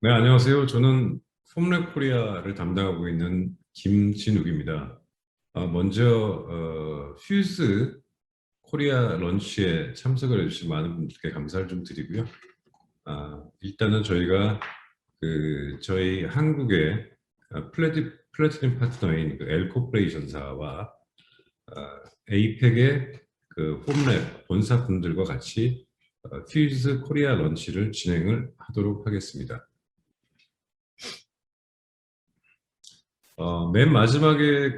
네, 안녕하세요. 저는 폼랩 코리아를 담당하고 있는 김진욱입니다. 먼저 퓨즈 코리아 런치에 참석을 해주신 많은 분들께 감사를 좀 드리고요. 일단은 저희가 저희 한국의 플래티넘 파트너인 그 엘코퍼레이션사와 에이펙의 그 폼랩 본사분들과 같이 퓨즈 코리아 런치를 진행을 하도록 하겠습니다. 맨 마지막에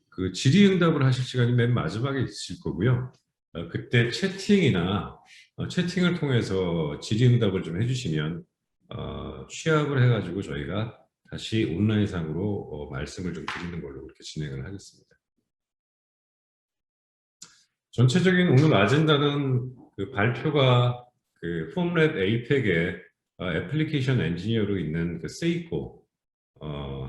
그 질의응답을 하실 시간이 맨 마지막에 있으실 거고요. 그때 채팅을 통해서 질의응답을 좀 해주시면 취합을 해가지고 저희가 다시 온라인상으로 말씀을 좀 드리는 걸로 그렇게 진행을 하겠습니다. 전체적인 오늘 아젠다는 그 발표가 그 폼랩 에이펙의 애플리케이션 엔지니어로 있는 그 세이코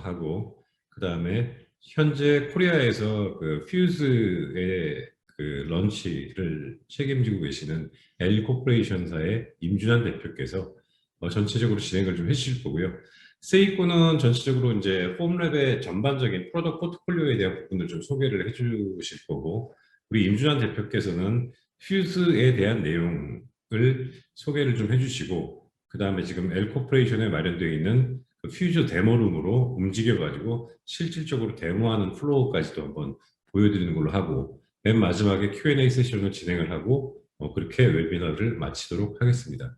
하고 그 다음에 현재 코리아에서 그 퓨즈의 그 런치를 책임지고 계시는 L 코퍼레이션사의 임준환 대표께서 전체적으로 진행을 좀 해주실 거고요. 세이코는 전체적으로 이제 폼랩의 전반적인 프로덕트 포트폴리오에 대한 부분을 좀 소개를 해주실 거고, 우리 임준환 대표께서는 퓨즈에 대한 내용을 소개를 좀 해주시고, 그 다음에 지금 L 코퍼레이션에 마련되어 있는 그 퓨즈 데모룸으로 움직여가지고 실질적으로 데모하는 플로우까지도 한번 보여드리는 걸로 하고, 맨 마지막에 Q&A 세션을 진행을 하고 그렇게 웨비나를 마치도록 하겠습니다.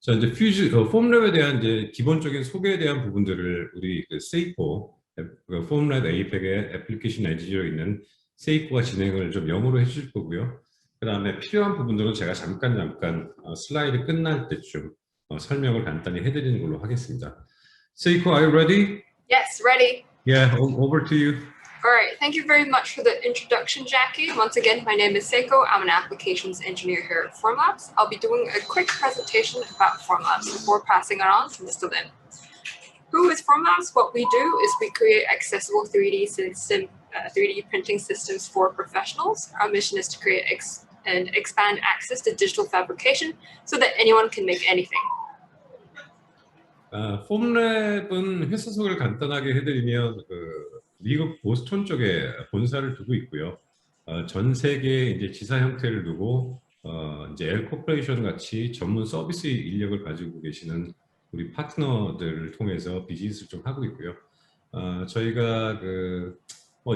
자, 이제 폼랩에 대한 이제 기본적인 소개에 대한 부분들을 우리 그 세이코, 폼랩 에이펙의 애플리케이션 엔지니어로 있는 세이코가 진행을 좀 영어로 해주실 거고요. 그 다음에 필요한 부분들은 제가 잠깐 슬라이드 끝날 때쯤 설명을 간단히 해드리는 걸로 하겠습니다. 세이코, are you ready? Yes, ready. Yeah, over to you. All right, thank you very much for the introduction, Jackie. Once again, my name is Seiko. I'm an applications engineer here at Formlabs. I'll be doing a quick presentation about Formlabs before passing it on to Mr. Lin. Who is Formlabs? What we do is we create accessible 3D printing systems for professionals. Our mission is to create and expand access to digital fabrication so that anyone can make anything. 폼랩은 회사 소개를 간단하게 해드리면 미국 보스턴 쪽에 본사를 두고 있고요. 전 세계에 이제 지사 형태를 두고 이제 L 코퍼레이션 같이 전문 서비스 인력을 가지고 계시는 우리 파트너들을 통해서 비즈니스를 좀 하고 있고요. 저희가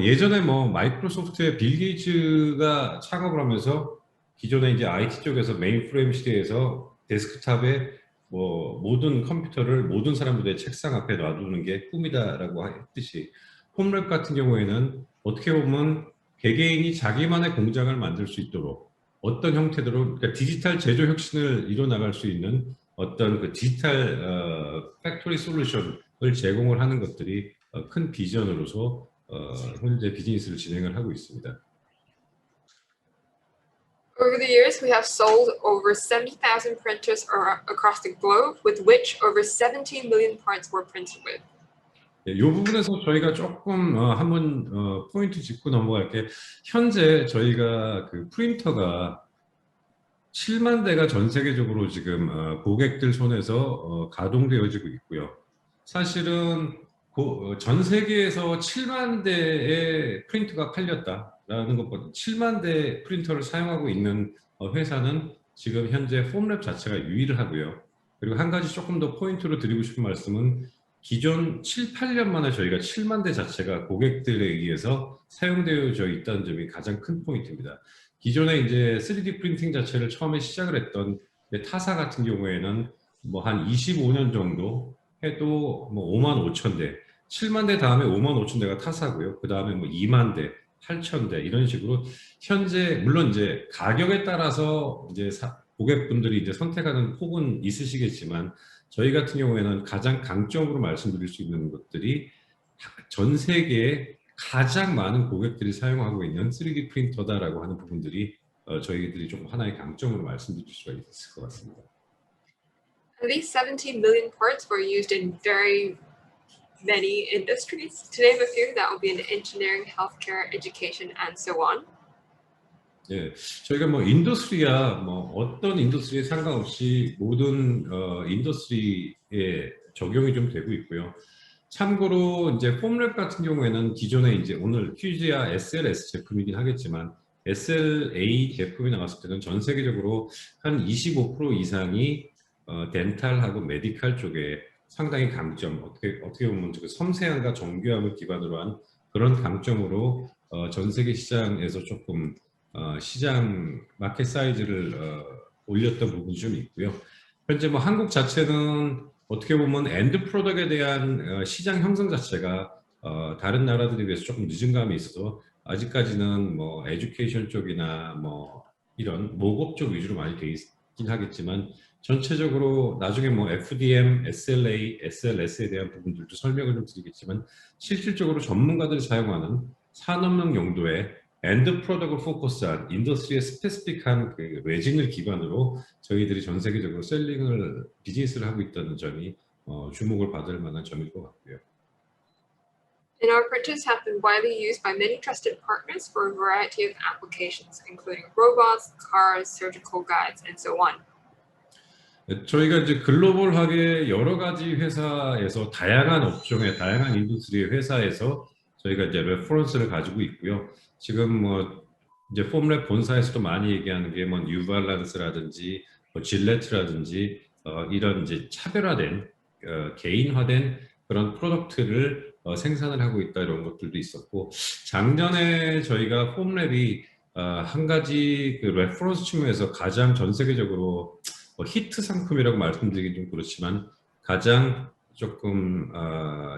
예전에 마이크로소프트의 빌 게이츠가 창업을 하면서 기존에 이제 IT 쪽에서 메인프레임 시대에서 데스크탑에 모든 컴퓨터를 모든 사람들의 책상 앞에 놔두는 게 꿈이다라고 했듯이 폼랩 같은 경우에는 어떻게 보면 개개인이 자기만의 공장을 만들 수 있도록 어떤 형태대로 그러니까 디지털 제조 혁신을 이뤄나갈 수 있는 어떤 그 디지털 팩토리 솔루션을 제공을 하는 것들이 큰 비전으로서 현재 비즈니스를 진행을 하고 있습니다. Over the years, we have sold over 70,000 printers across the globe, with which over 17 million parts were printed with. 이 부분에서 저희가 조금 한번 포인트 짚고 넘어갈게. 현재 저희가 그 프린터가 7만 대가 전 세계적으로 지금 고객들 손에서 가동되어지고 있고요. 사실은 전 세계에서 7만 대의 프린터가 팔렸다라는 것보다 7만 대 프린터를 사용하고 있는 회사는 지금 현재 폼랩 자체가 유일하고요. 그리고 한 가지 조금 더 포인트로 드리고 싶은 말씀은 기존 7, 8년 만에 저희가 7만 대 자체가 고객들에 의해서 사용되어져 있다는 점이 가장 큰 포인트입니다. 기존에 이제 3D 프린팅 자체를 처음에 시작을 했던 타사 같은 경우에는 한 25년 정도 해도 5만 5천 대, 7만 대 다음에 5만 5천 대가 타사고요. 그 다음에 2만 대, 8천 대 이런 식으로 현재 물론 이제 가격에 따라서 이제 고객분들이 이제 선택하는 폭은 있으시겠지만 저희 같은 경우에는 가장 강점으로 말씀드릴 수 있는 것들이 전 세계에 가장 많은 고객들이 사용하고 있는 3D 프린터다라고 하는 부분들이 저희들이 좀 하나의 강점으로 말씀드릴 수가 있을 것 같습니다. At least 17 million parts were used in very many industries. To name a few, that would be in engineering, healthcare, education, and so on. 예, 저희가 뭐 인더스트리야 뭐 어떤 인더스트리에 상관없이 모든 인더스트리에 적용이 좀 되고 있고요. 참고로 이제 폼랩 같은 경우에는 기존에 이제 오늘 퀴즈야 SLS 제품이긴 하겠지만 SLA 제품이 나왔을 때는 전 세계적으로 한 25% 이상이 덴탈하고 메디칼 쪽에 상당히 강점, 어떻게 보면 그 섬세함과 정교함을 기반으로 한 그런 강점으로 전 세계 시장에서 조금 시장 마켓 사이즈를 올렸던 부분이 좀 있고요. 현재 뭐 한국 자체는 어떻게 보면 엔드 프로덕트에 대한 시장 형성 자체가 다른 나라들에 비해서 조금 늦은 감이 있어서 아직까지는 뭐 에듀케이션 쪽이나 뭐 이런 모급 쪽 위주로 많이 돼 있긴 하겠지만 전체적으로 나중에 뭐 FDM, SLA, SLS에 대한 부분들도 설명을 좀 드리겠지만 실질적으로 전문가들이 사용하는 산업용 용도의 엔드 프로덕트를 포커스한 인더스트리에 스페시픽한 그 레진을 기반으로 저희들이 전 세계적으로 셀링을 비즈니스를 하고 있다는 점이 주목을 받을 만한 점일 것 같고요. And our printers have been widely used by many trusted partners for a variety of applications, including robots, cars, surgical guides, and so on. 저희가 이제 글로벌하게 여러 가지 회사에서 다양한 업종의 다양한 인더스트리의 회사에서 저희가 이제 레퍼런스를 가지고 있고요. 지금 뭐 이제 폼랩 본사에서도 많이 얘기하는 게 뭐 뉴발란스라든지 뭐 질레트라든지 이런 이제 차별화된 개인화된 그런 프로덕트를 생산을 하고 있다 이런 것들도 있었고 작년에 저희가 폼랩이 한 가지 그 레퍼런스 측면에서 가장 전 세계적으로 히트 상품이라고 말씀드리긴 좀 그렇지만 가장 조금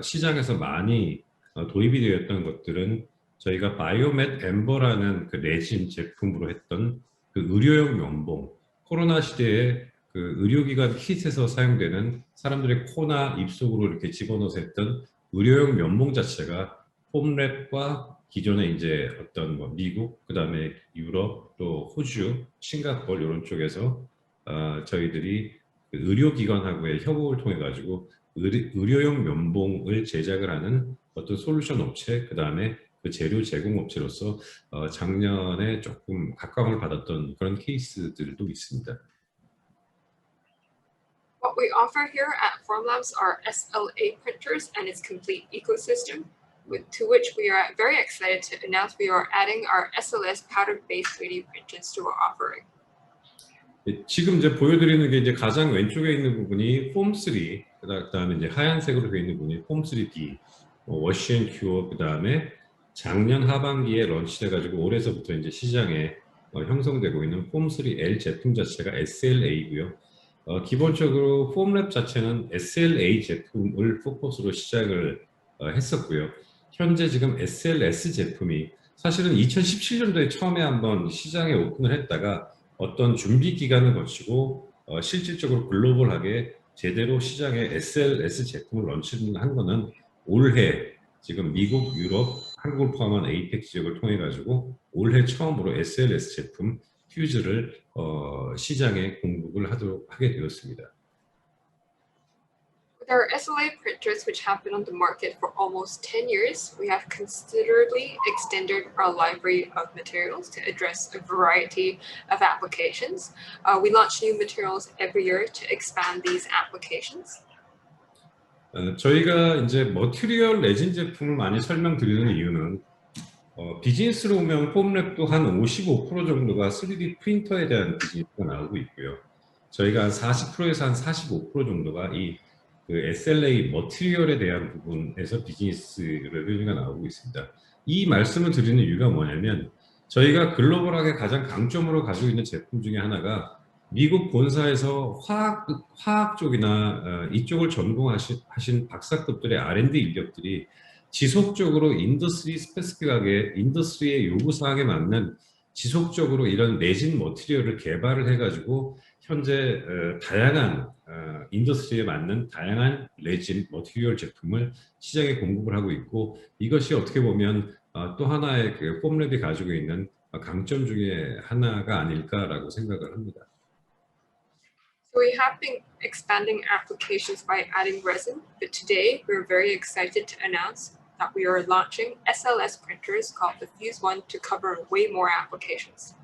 시장에서 많이 도입이 되었던 것들은 저희가 바이오맷 엠버라는 그 레진 제품으로 했던 그 의료용 면봉, 코로나 시대에 그 의료기관 킷에서 사용되는 사람들의 코나 입속으로 이렇게 집어넣어서 했던 의료용 면봉 자체가 폼랩과 기존에 이제 어떤 뭐 미국, 그 다음에 유럽, 또 호주, 싱가포르 이런 쪽에서 저희들이 그 의료기관하고의 협업을 통해 가지고 의료용 면봉을 제작을 하는 어떤 솔루션 업체, 그 다음에 그 재료 제공 업체로서 작년에 조금 각광을 받았던 그런 케이스들도 있습니다. What we offer here at Formlabs are SLA printers and its complete ecosystem, to which we are very excited to announce we are adding our SLS powder-based 3D printers to our offering. 지금 이제 보여드리는 게 이제 가장 왼쪽에 있는 부분이 폼3, 그다음에 이제 하얀색으로 되어 있는 부분이 폼3D, 워시앤큐어, 그다음에 작년 하반기에 런치돼가지고 올해서부터 이제 시장에 형성되고 있는 폼3L 제품 자체가 SLA고요. 기본적으로 폼랩 자체는 SLA 제품을 포커스로 시작을 했었고요. 현재 지금 SLS 제품이 사실은 2017년도에 처음에 한번 시장에 오픈을 했다가 어떤 준비 기간을 거치고 실질적으로 글로벌하게 제대로 시장에 SLS 제품을 런칭한 거는 올해 지금 미국, 유럽, 한국을 포함한 APEC 지역을 통해 가지고 올해 처음으로 SLS 제품 퓨즈를 시장에 공급을 하게 되었습니다. With our SLA printers, which have been on the market for almost 10 years, we have considerably extended our library of materials to address a variety of applications. We launch new materials every year to expand these applications. 저희가 이제 머티리얼 레진 제품을 많이 설명드리는 이유는 비즈니스로 오면 폼랩도 한 55% 정도가 3D 프린터에 대한 비즈니스가 나오고 있고요. 저희가 한 40%에서 한 45% 정도가 이 그 SLA 머티리얼에 대한 부분에서 비즈니스 레베뉴가 나오고 있습니다. 이 말씀을 드리는 이유가 뭐냐면 저희가 글로벌하게 가장 강점으로 가지고 있는 제품 중에 하나가 미국 본사에서 화학 쪽이나 이쪽을 전공하신 박사급들의 R&D 인력들이 지속적으로 인더스트리 스페시픽하게 인더스트리의 요구사항에 맞는 지속적으로 이런 레진 머티리얼을 개발을 해가지고 현재 다양한 인더스트리에 맞는 다양한 레진 머티리얼 제품을 시장에 공급을 하고 있고 이것이 어떻게 보면 또 하나의 그 폼랩이 가지고 있는 강점 중에 하나가 아닐까라고 생각을 합니다. So we have been expanding applications by adding resin, but today we're very excited to announce that we are launching SLS printers called the Fuse One to cover way more applications.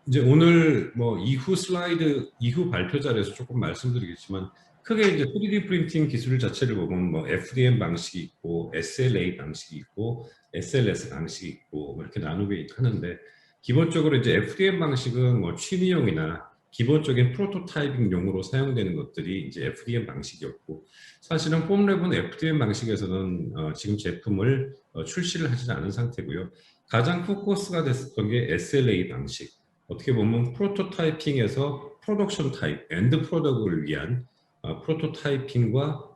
이제 오늘 뭐 이후 슬라이드, 이후 발표 자리에서 조금 말씀드리겠지만 크게 이제 3D 프린팅 기술 자체를 보면 뭐 FDM 방식이 있고 SLA 방식이 있고 SLS 방식이 있고 뭐 이렇게 나누게 하는데 기본적으로 이제 FDM 방식은 뭐 취미용이나 기본적인 프로토타이핑용으로 사용되는 것들이 이제 FDM 방식이었고 사실은 폼랩은 FDM 방식에서는 지금 제품을 출시를 하지 않은 상태고요. 가장 포커스가 됐었던 게 SLA 방식. 어떻게 보면 프로토타이핑에서 프로덕션 타입, 엔드 프로덕트를 위한 프로토타이핑과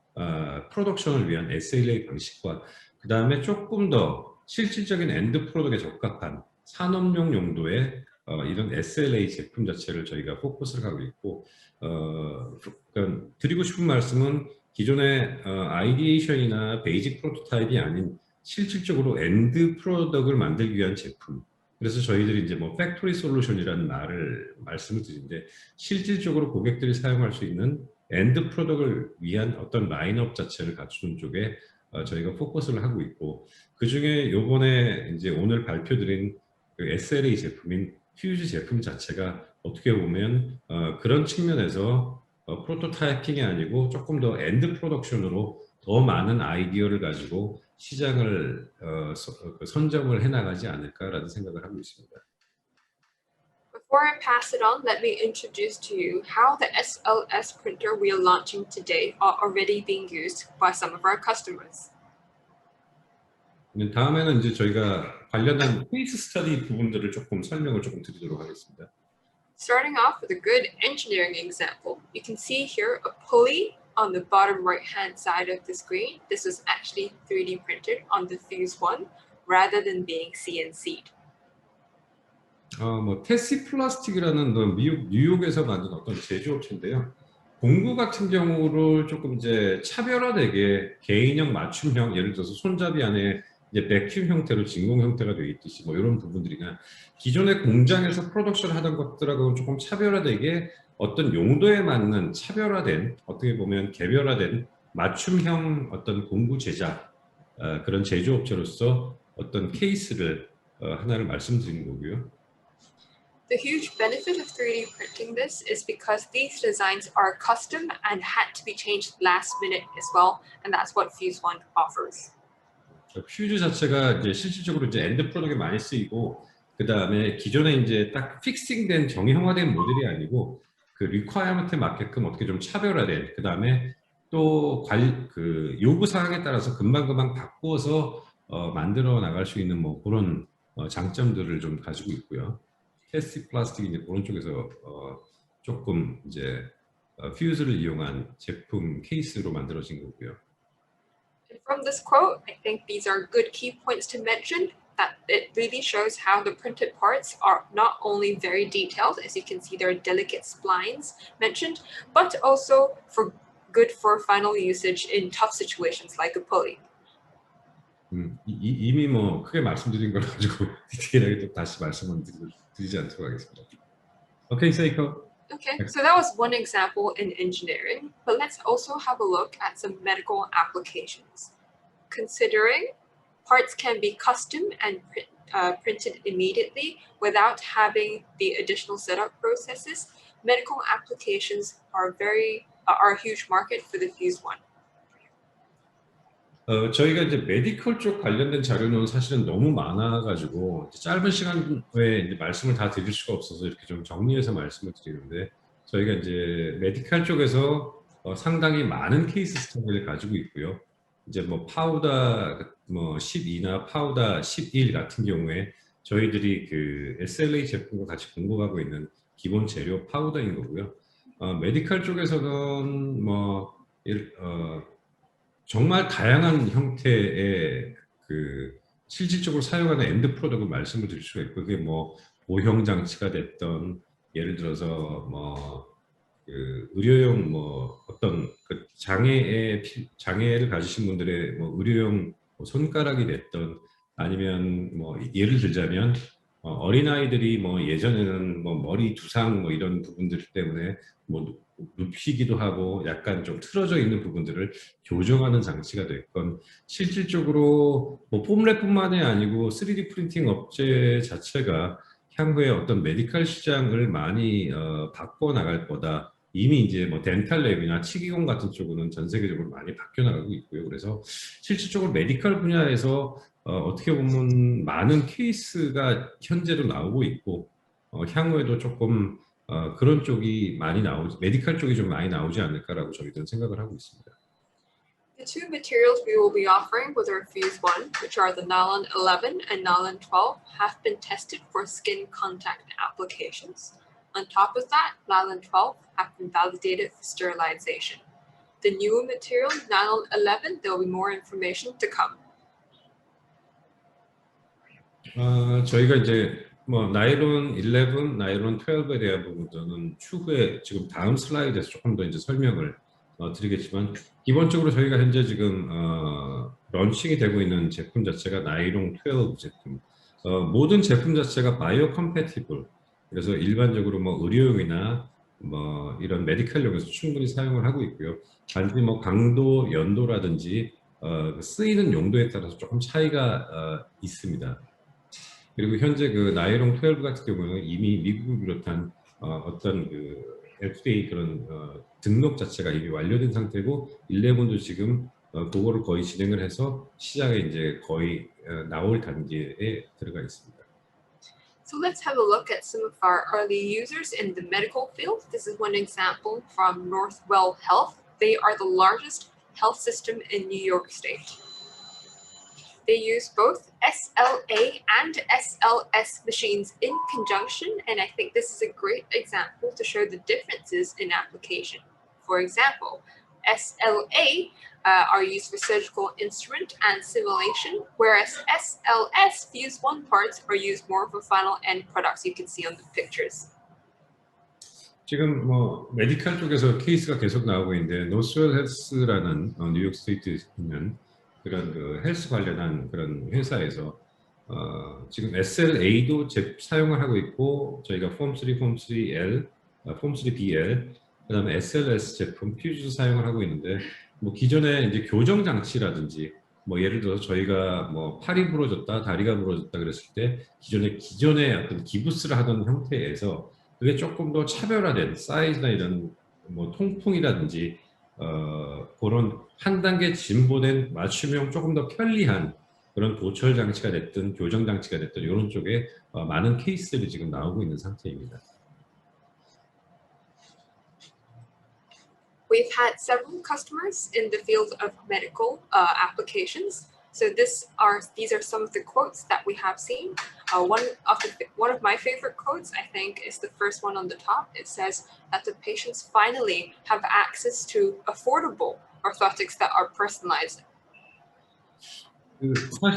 프로덕션을 위한 SLA 방식과 그 다음에 조금 더 실질적인 엔드 프로덕트에 적합한 산업용 용도의 이런 SLA 제품 자체를 저희가 포커스를 하고 있고 그러니까 드리고 싶은 말씀은 기존의 아이디에이션이나 베이직 프로토타입이 아닌 실질적으로 엔드 프로덕트를 만들기 위한 제품. 그래서 저희들이 이제 뭐 팩토리 솔루션이라는 말을 말씀을 드리는데 실질적으로 고객들이 사용할 수 있는 엔드 프로덕트를 위한 어떤 라인업 자체를 갖추는 쪽에 저희가 포커스를 하고 있고 그 중에 요번에 이제 오늘 발표드린 그 SLA 제품인 퓨즈 제품 자체가 어떻게 보면 그런 측면에서 프로토타이핑이 아니고 조금 더 엔드 프로덕션으로 더 많은 아이디어를 가지고 시장을 선점을 해나가지 않을까라는 생각을 하고 있습니다. Before I pass it on, let me introduce to you how the SLS printer we are launching today are already being used by some of our customers. 다음에는 이제 저희가 관련한 케이스 스터디 부분들을 조금 설명을 조금 드리도록 하겠습니다. Starting off with a good engineering example, you can see here a pulley on the bottom right-hand side of the screen. This was actually 3D printed on the Fuse One rather than being CNC'd. 뭐 테시 플라스틱이라는 뉴욕에서 만든 어떤 제조업체인데요. 공구 같은 경우를 조금 이제 차별화되게 개인형 맞춤형, 예를 들어서 손잡이 안에 이제 백큐 형태로 진공 형태가 되어 있듯이 뭐 이런 부분들이나 기존의 공장에서 프로덕션 하던 것들하고는 조금 차별화되게 어떤 용도에 맞는 차별화된 어떻게 보면 개별화된 맞춤형 어떤 공구 제작 그런 제조업체로서 어떤 케이스를 하나를 말씀드리는 거고요. The huge benefit of 3D printing this is because these designs are custom and had to be changed last minute as well, and that's what Fuse One offers. 퓨즈 자체가 이제 실질적으로 이제 엔드 프로덕트에 많이 쓰이고 그 다음에 기존에 이제 딱 픽싱된 정형화된 모델이 아니고 그 리퀘어먼트에 맞게끔 어떻게 좀 차별화된 그 다음에 또 그 요구 사항에 따라서 금방금방 바꾸어서 만들어 나갈 수 있는 뭐 그런 장점들을 좀 가지고 있고요. 테스티 플라스틱이 이제 그런 쪽에서 조금 이제 퓨즈를 이용한 제품 케이스로 만들어진 거고요. And from this quote, I think these are good key points to mention, that it really shows how the printed parts are not only very detailed, as you can see there are delicate splines mentioned, but also good for final usage in tough situations like a pulley. 이미 뭐 크게 말씀드린 걸 가지고 디테일하게 또 다시 말씀을 드리지 않도록 하겠습니다. Okay, Seiko. Okay, so that was one example in engineering, but let's also have a look at some medical applications. Considering parts can be custom and printed immediately without having the additional setup processes, medical applications are a huge market for the Fuse One. 저희가 이제 메디컬 쪽 관련된 자료는 사실은 너무 많아가지고 짧은 시간 외에 이제 말씀을 다 드릴 수가 없어서 이렇게 좀 정리해서 말씀을 드리는데 저희가 이제 메디컬 쪽에서 상당히 많은 케이스 스터디를 가지고 있고요. 이제 뭐 파우다 뭐 12나 파우다 11 같은 경우에 저희들이 그 SLA 제품과 같이 공급하고 있는 기본 재료 파우더인 거고요. 메디컬 쪽에서는 뭐 정말 다양한 형태의 그 실질적으로 사용하는 엔드 프로덕트를 말씀을 드릴 수가 있고 그게 뭐 보형 장치가 됐던 예를 들어서 뭐 그 의료용 뭐 어떤 그 장애를 가지신 분들의 뭐 의료용 뭐 손가락이 됐던 아니면 뭐 예를 들자면 어린아이들이 뭐 예전에는 뭐 머리 두상 뭐 이런 부분들 때문에 뭐 눕히기도 하고 약간 좀 틀어져 있는 부분들을 교정하는 장치가 됐건 실질적으로 뭐 폼랩뿐만이 아니고 3D 프린팅 업체 자체가 향후에 어떤 메디컬 시장을 많이 바꿔 나갈 거다. 이미 이제 뭐 덴탈랩이나 치기공 같은 쪽으로는 전 세계적으로 많이 바뀌어 나가고 있고요. 그래서 실질적으로 메디컬 분야에서 어떻게 보면 많은 케이스가 현재도 나오고 있고 향후에도 조금 그런 쪽이 많이 나오지, 메디컬 쪽이 좀 많이 나오지 않을까라고 저희들은 생각을 하고 있습니다. The two materials we will be offering with our Fuse 1, which are the Nylon 11 and Nylon 12, have been tested for skin contact applications. On top of that, Nylon 12 have been validated for sterilization. The newer material, Nylon 11, there will be more information to come. 저희가 이제 뭐 나일론 11, 나일론 12에 대한 부분들은 추후에 지금 다음 슬라이드에서 조금 더 이제 설명을 드리겠지만 기본적으로 저희가 현재 지금 런칭이 되고 있는 제품 자체가 나일론 12 제품. 모든 제품 자체가 바이오 컴패티블. 그래서 일반적으로 뭐 의료용이나 뭐 이런 메디컬용에서 충분히 사용을 하고 있고요. 단지 뭐 강도, 연도라든지 쓰이는 용도에 따라서 조금 차이가 있습니다. 그리고 현재 그 나일론 12 같은 경우는 이미 미국을 비롯한 어떤 그 FDA 그런 등록 자체가 이미 완료된 상태고 11도 지금 그거를 거의 진행을 해서 시장에 이제 거의 나올 단계에 들어가 있습니다. So let's have a look at some of our early users in the medical field. This is one example from Northwell Health. They are the largest health system in New York State. They use both SLA and SLS machines in conjunction, and I think this is a great example to show the differences in application. For example, SLA are used for surgical instrument and simulation, whereas SLS Fuse 1 parts are used more for final end products you can see on the pictures. 지금 뭐 메디컬 쪽에서 케이스가 계속 나오고 있는데 노스웰 헬스라는 뉴욕 스테이트에 있는 그런 그 헬스 관련한 그런 회사에서 지금 SLA도 사용을 하고 있고 저희가 폼 3, 폼 3L, 폼 3BL, 그다음에 SLS 제품 퓨즈도 사용을 하고 있는데 뭐 기존에 이제 교정 장치라든지 뭐 예를 들어서 저희가 뭐 팔이 부러졌다, 다리가 부러졌다 그랬을 때 기존의 어떤 기부스를 하던 형태에서 그게 조금 더 차별화된 사이즈나 이런 뭐 통풍이라든지 그런 한 단계 진보된 맞춤형 조금 더 편리한 그런 보철 장치가 됐든 교정 장치가 됐든 이런 쪽에 많은 케이스들이 지금 나오고 있는 상태입니다. We've had several customers in the field of medical applications. So these are some of the quotes that we have seen. One of my favorite quotes, I think, is the first one on the top. It says that the patients finally have access to affordable orthotics that are personalized.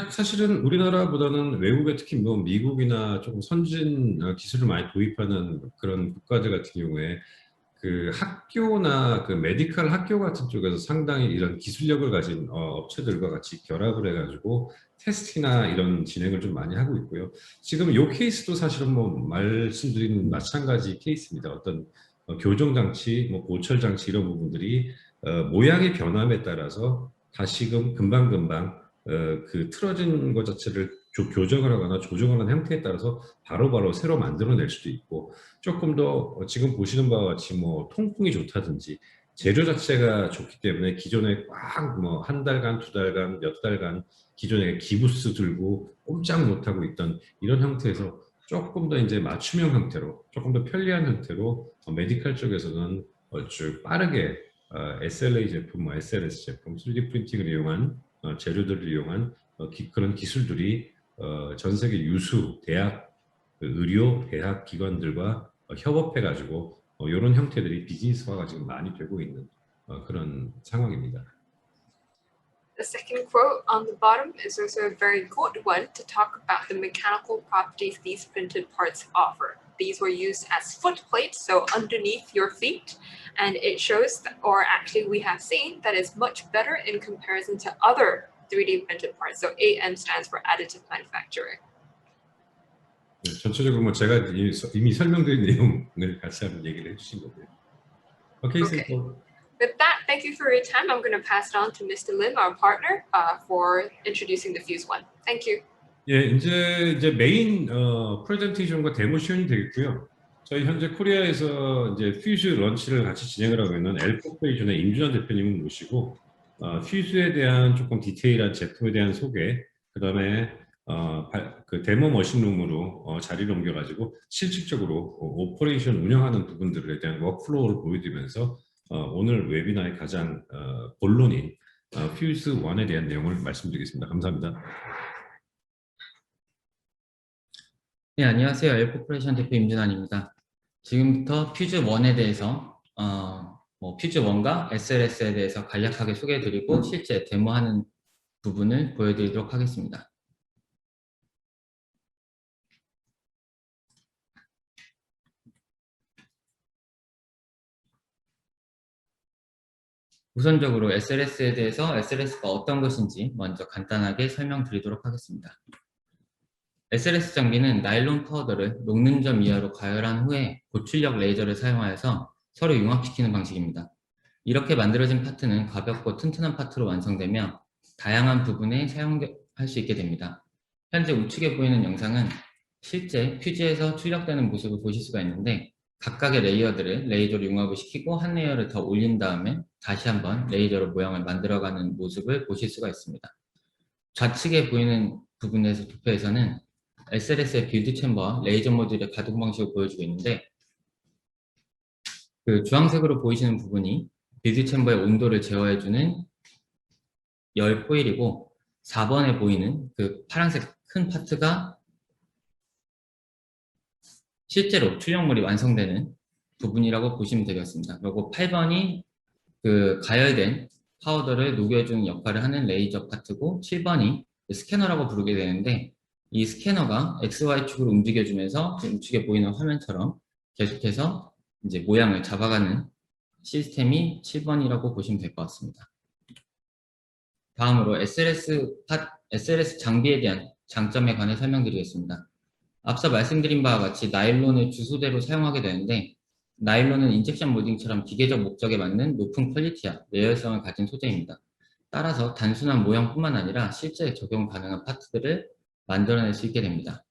사실은 우리나라보다는 외국에 특히 뭐 미국이나 조금 선진 기술을 많이 도입하는 그런 국가들 같은 경우에 그 학교나 그 메디컬 학교 같은 쪽에서 상당히 이런 기술력을 가진 업체들과 같이 결합을 해가지고 테스트나 이런 진행을 좀 많이 하고 있고요. 지금 이 케이스도 사실은 뭐 말씀드린 마찬가지 케이스입니다. 어떤 교정 장치, 뭐 보철 장치 이런 부분들이 모양의 변함에 따라서 다시금 금방금방 그 틀어진 것 자체를 교정을 하거나 조정하는 형태에 따라서 바로바로 새로 만들어낼 수도 있고 조금 더 지금 보시는 바와 같이 뭐 통풍이 좋다든지 재료 자체가 좋기 때문에 기존에 꽉 뭐 한 달간, 두 달간, 몇 달간 기존에 기부스 들고 꼼짝 못하고 있던 이런 형태에서 조금 더 이제 맞춤형 형태로 조금 더 편리한 형태로 메디컬 쪽에서는 아주 빠르게 SLA 제품, SLS 제품, 3D 프린팅을 이용한 재료들을 이용한 그런 기술들이 전 세계 유수 대학, 의료 대학 기관들과 협업해가지고 이런 형태들이 비즈니스화가 지금 많이 되고 있는 그런 상황입니다. The second quote on the bottom is also a very good one to talk about the mechanical properties these printed parts offer. These were used as foot plates, so underneath your feet, and it shows that, or actually we have seen that it's much better in comparison to other 3D printed parts. So AM stands for additive manufacturing. 전체적으로 뭐 제가 이미 설명드린 내용을 같이 한번 얘기를 해주신 거고요. Okay. So with that, thank you for your time. I'm going to pass it on to Mr. Lim, our partner, for introducing the Fuse 1. Thank you. 예, 이제 메인 프레젠테이션과 데모 시연이 되겠고요. 저희 현재 코리아에서 이제 퓨즈 런치를 같이 진행을 하고 있는 엘코페이션의 임준환 대표님을 모시고 퓨즈에 대한 조금 디테일한 제품에 대한 소개, 그다음에 그 데모 머신룸으로 자리를 옮겨가지고 실질적으로 오퍼레이션 운영하는 부분들에 대한 워크플로우를 보여드리면서 오늘 웨비나의 가장 본론인 퓨즈 1에 대한 내용을 말씀드리겠습니다. 감사합니다. 네, 안녕하세요. 엘코퍼레이션 대표 임준환입니다. 지금부터 퓨즈 1에 대해서 퓨즈 1과 SLS에 대해서 간략하게 소개해드리고 실제 데모하는 부분을 보여드리도록 하겠습니다. 우선적으로 SLS에 대해서 SLS가 어떤 것인지 먼저 간단하게 설명드리도록 하겠습니다. SLS 장비는 나일론 파우더를 녹는 점 이하로 가열한 후에 고출력 레이저를 사용하여서 서로 융합시키는 방식입니다. 이렇게 만들어진 파트는 가볍고 튼튼한 파트로 완성되며 다양한 부분에 사용할 수 있게 됩니다. 현재 우측에 보이는 영상은 실제 퓨즈에서 출력되는 모습을 보실 수가 있는데 각각의 레이어들을 레이저로 융합을 시키고 한 레이어를 더 올린 다음에 다시 한번 레이저로 모양을 만들어가는 모습을 보실 수가 있습니다. 좌측에 보이는 부분에서 도표에서는 SLS의 빌드 챔버와 레이저 모듈의 가동 방식을 보여주고 있는데 그 주황색으로 보이시는 부분이 빌드 챔버의 온도를 제어해주는 열 코일이고 4번에 보이는 그 파란색 큰 파트가 실제로 출력물이 완성되는 부분이라고 보시면 되겠습니다. 그리고 8번이 그 가열된 파우더를 녹여주는 역할을 하는 레이저 파트고 7번이 스캐너라고 부르게 되는데 이 스캐너가 XY축으로 움직여주면서 지금 우측에 보이는 화면처럼 계속해서 이제 모양을 잡아가는 시스템이 7번이라고 보시면 될 것 같습니다. 다음으로 SLS 장비에 대한 장점에 관해 설명드리겠습니다. 앞서 말씀드린 바와 같이 나일론을 주소대로 사용하게 되는데 나일론은 인젝션 몰딩처럼 기계적 목적에 맞는 높은 퀄리티와 레이어성을 가진 소재입니다. 따라서 단순한 모형뿐만 아니라 실제 적용 가능한 파트들을 만들어낼 수 있게 됩니다.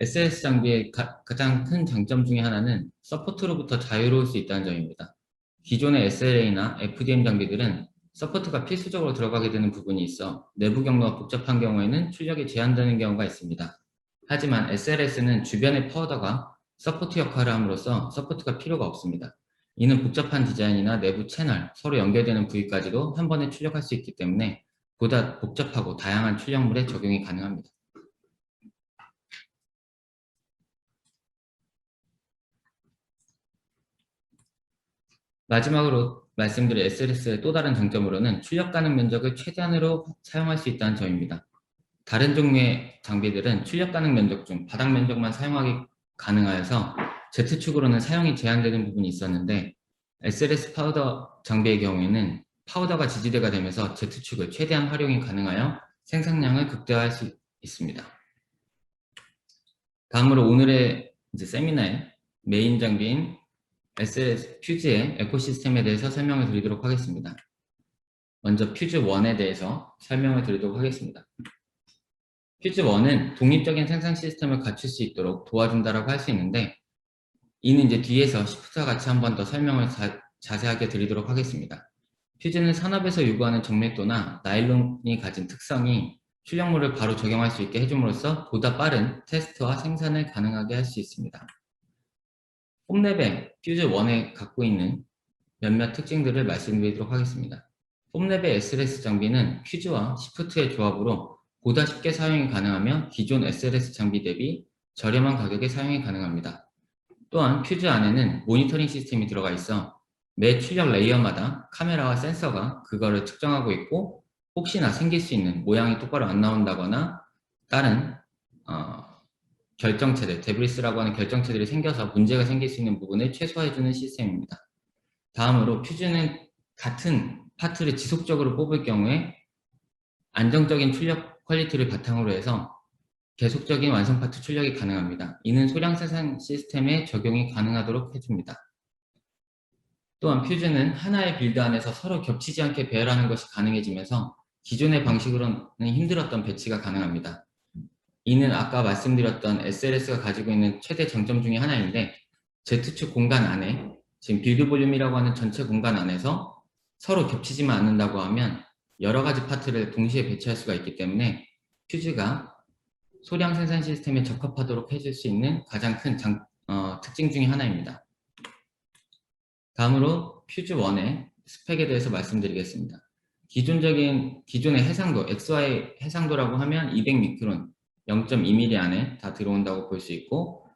SLS 장비의 가장 큰 장점 중에 하나는 서포트로부터 자유로울 수 있다는 점입니다. 기존의 SLA나 FDM 장비들은 서포트가 필수적으로 들어가게 되는 부분이 있어 내부 경로가 복잡한 경우에는 출력이 제한되는 경우가 있습니다. 하지만 SLS는 주변의 파우더가 서포트 역할을 함으로써 서포트가 필요가 없습니다. 이는 복잡한 디자인이나 내부 채널, 서로 연결되는 부위까지도 한 번에 출력할 수 있기 때문에 보다 복잡하고 다양한 출력물에 적용이 가능합니다. 마지막으로 말씀드릴 SLS의 또 다른 장점으로는 출력 가능 면적을 최대한으로 사용할 수 있다는 점입니다. 다른 종류의 장비들은 출력 가능 면적 중 바닥 면적만 사용하기 가능하여서 Z축으로는 사용이 제한되는 부분이 있었는데 SLS 파우더 장비의 경우에는 파우더가 지지대가 되면서 Z축을 최대한 활용이 가능하여 생산량을 극대화할 수 있습니다. 다음으로 오늘의 세미나의 메인 장비인 SLS 퓨즈의 에코시스템에 대해서 설명을 드리도록 하겠습니다. 먼저 퓨즈 1에 대해서 설명을 드리도록 하겠습니다. 퓨즈 1은 독립적인 생산 시스템을 갖출 수 있도록 도와준다라고 할 수 있는데 이는 이제 뒤에서 시프트와 같이 한 번 더 설명을 자세하게 드리도록 하겠습니다. 퓨즈는 산업에서 요구하는 정밀도나 나일론이 가진 특성이 출력물을 바로 적용할 수 있게 해줌으로써 보다 빠른 테스트와 생산을 가능하게 할 수 있습니다. 폼랩의 퓨즈 1에 갖고 있는 몇몇 특징들을 말씀드리도록 하겠습니다. 폼랩의 SLS 장비는 퓨즈와 시프트의 조합으로 보다 쉽게 사용이 가능하며 기존 SLS 장비 대비 저렴한 가격에 사용이 가능합니다. 또한 퓨즈 안에는 모니터링 시스템이 들어가 있어 매 출력 레이어마다 카메라와 센서가 그거를 측정하고 있고 혹시나 생길 수 있는 모양이 똑바로 안 나온다거나 다른 결정체들, 데브리스라고 하는 결정체들이 생겨서 문제가 생길 수 있는 부분을 최소화해주는 시스템입니다. 다음으로 퓨즈는 같은 파트를 지속적으로 뽑을 경우에 안정적인 출력 퀄리티를 바탕으로 해서 계속적인 완성 파트 출력이 가능합니다. 이는 소량 생산 시스템에 적용이 가능하도록 해줍니다. 또한 퓨즈는 하나의 빌드 안에서 서로 겹치지 않게 배열하는 것이 가능해지면서 기존의 방식으로는 힘들었던 배치가 가능합니다. 이는 아까 말씀드렸던 SLS가 가지고 있는 최대 장점 중에 하나인데 Z축 공간 안에 지금 빌드 볼륨이라고 하는 전체 공간 안에서 서로 겹치지만 않는다고 하면 여러 가지 파트를 동시에 배치할 수가 있기 때문에 퓨즈가 소량 생산 시스템에 적합하도록 해줄 수 있는 가장 큰 특징 중에 하나입니다. 다음으로 퓨즈1의 스펙에 대해서 말씀드리겠습니다. 기존의 해상도, XY 해상도라고 하면 200미크론, 0.2mm 안에 다 들어온다고 볼 수 있고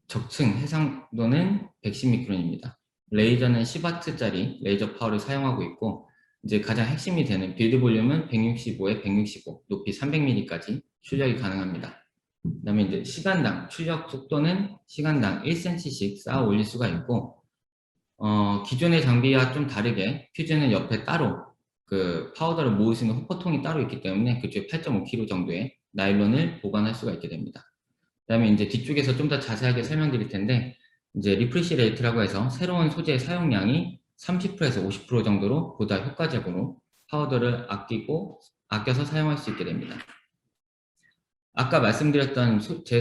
적층 해상도는 110미크론입니다. 레이저는 10W짜리 레이저 파워를 사용하고 있고 이제 가장 핵심이 되는 빌드 볼륨은 165에 165, 높이 300mm까지 출력이 가능합니다. 그 다음에 이제 시간당 출력 속도는 시간당 1cm씩 쌓아 올릴 수가 있고 기존의 장비와 좀 다르게 퓨즈는 옆에 따로 그 파우더를 모을 수 있는 호퍼통이 따로 있기 때문에 그쪽에 8.5kg 정도의 나일론을 보관할 수가 있게 됩니다. 그 다음에 이제 뒤쪽에서 좀 더 자세하게 설명드릴 텐데 이제 리프레시 레이트라고 해서 새로운 소재 사용량이 30%에서 50% 정도로 보다 효과적으로 파우더를 아껴서 사용할 수 있게 됩니다. 아까 말씀드렸던 소재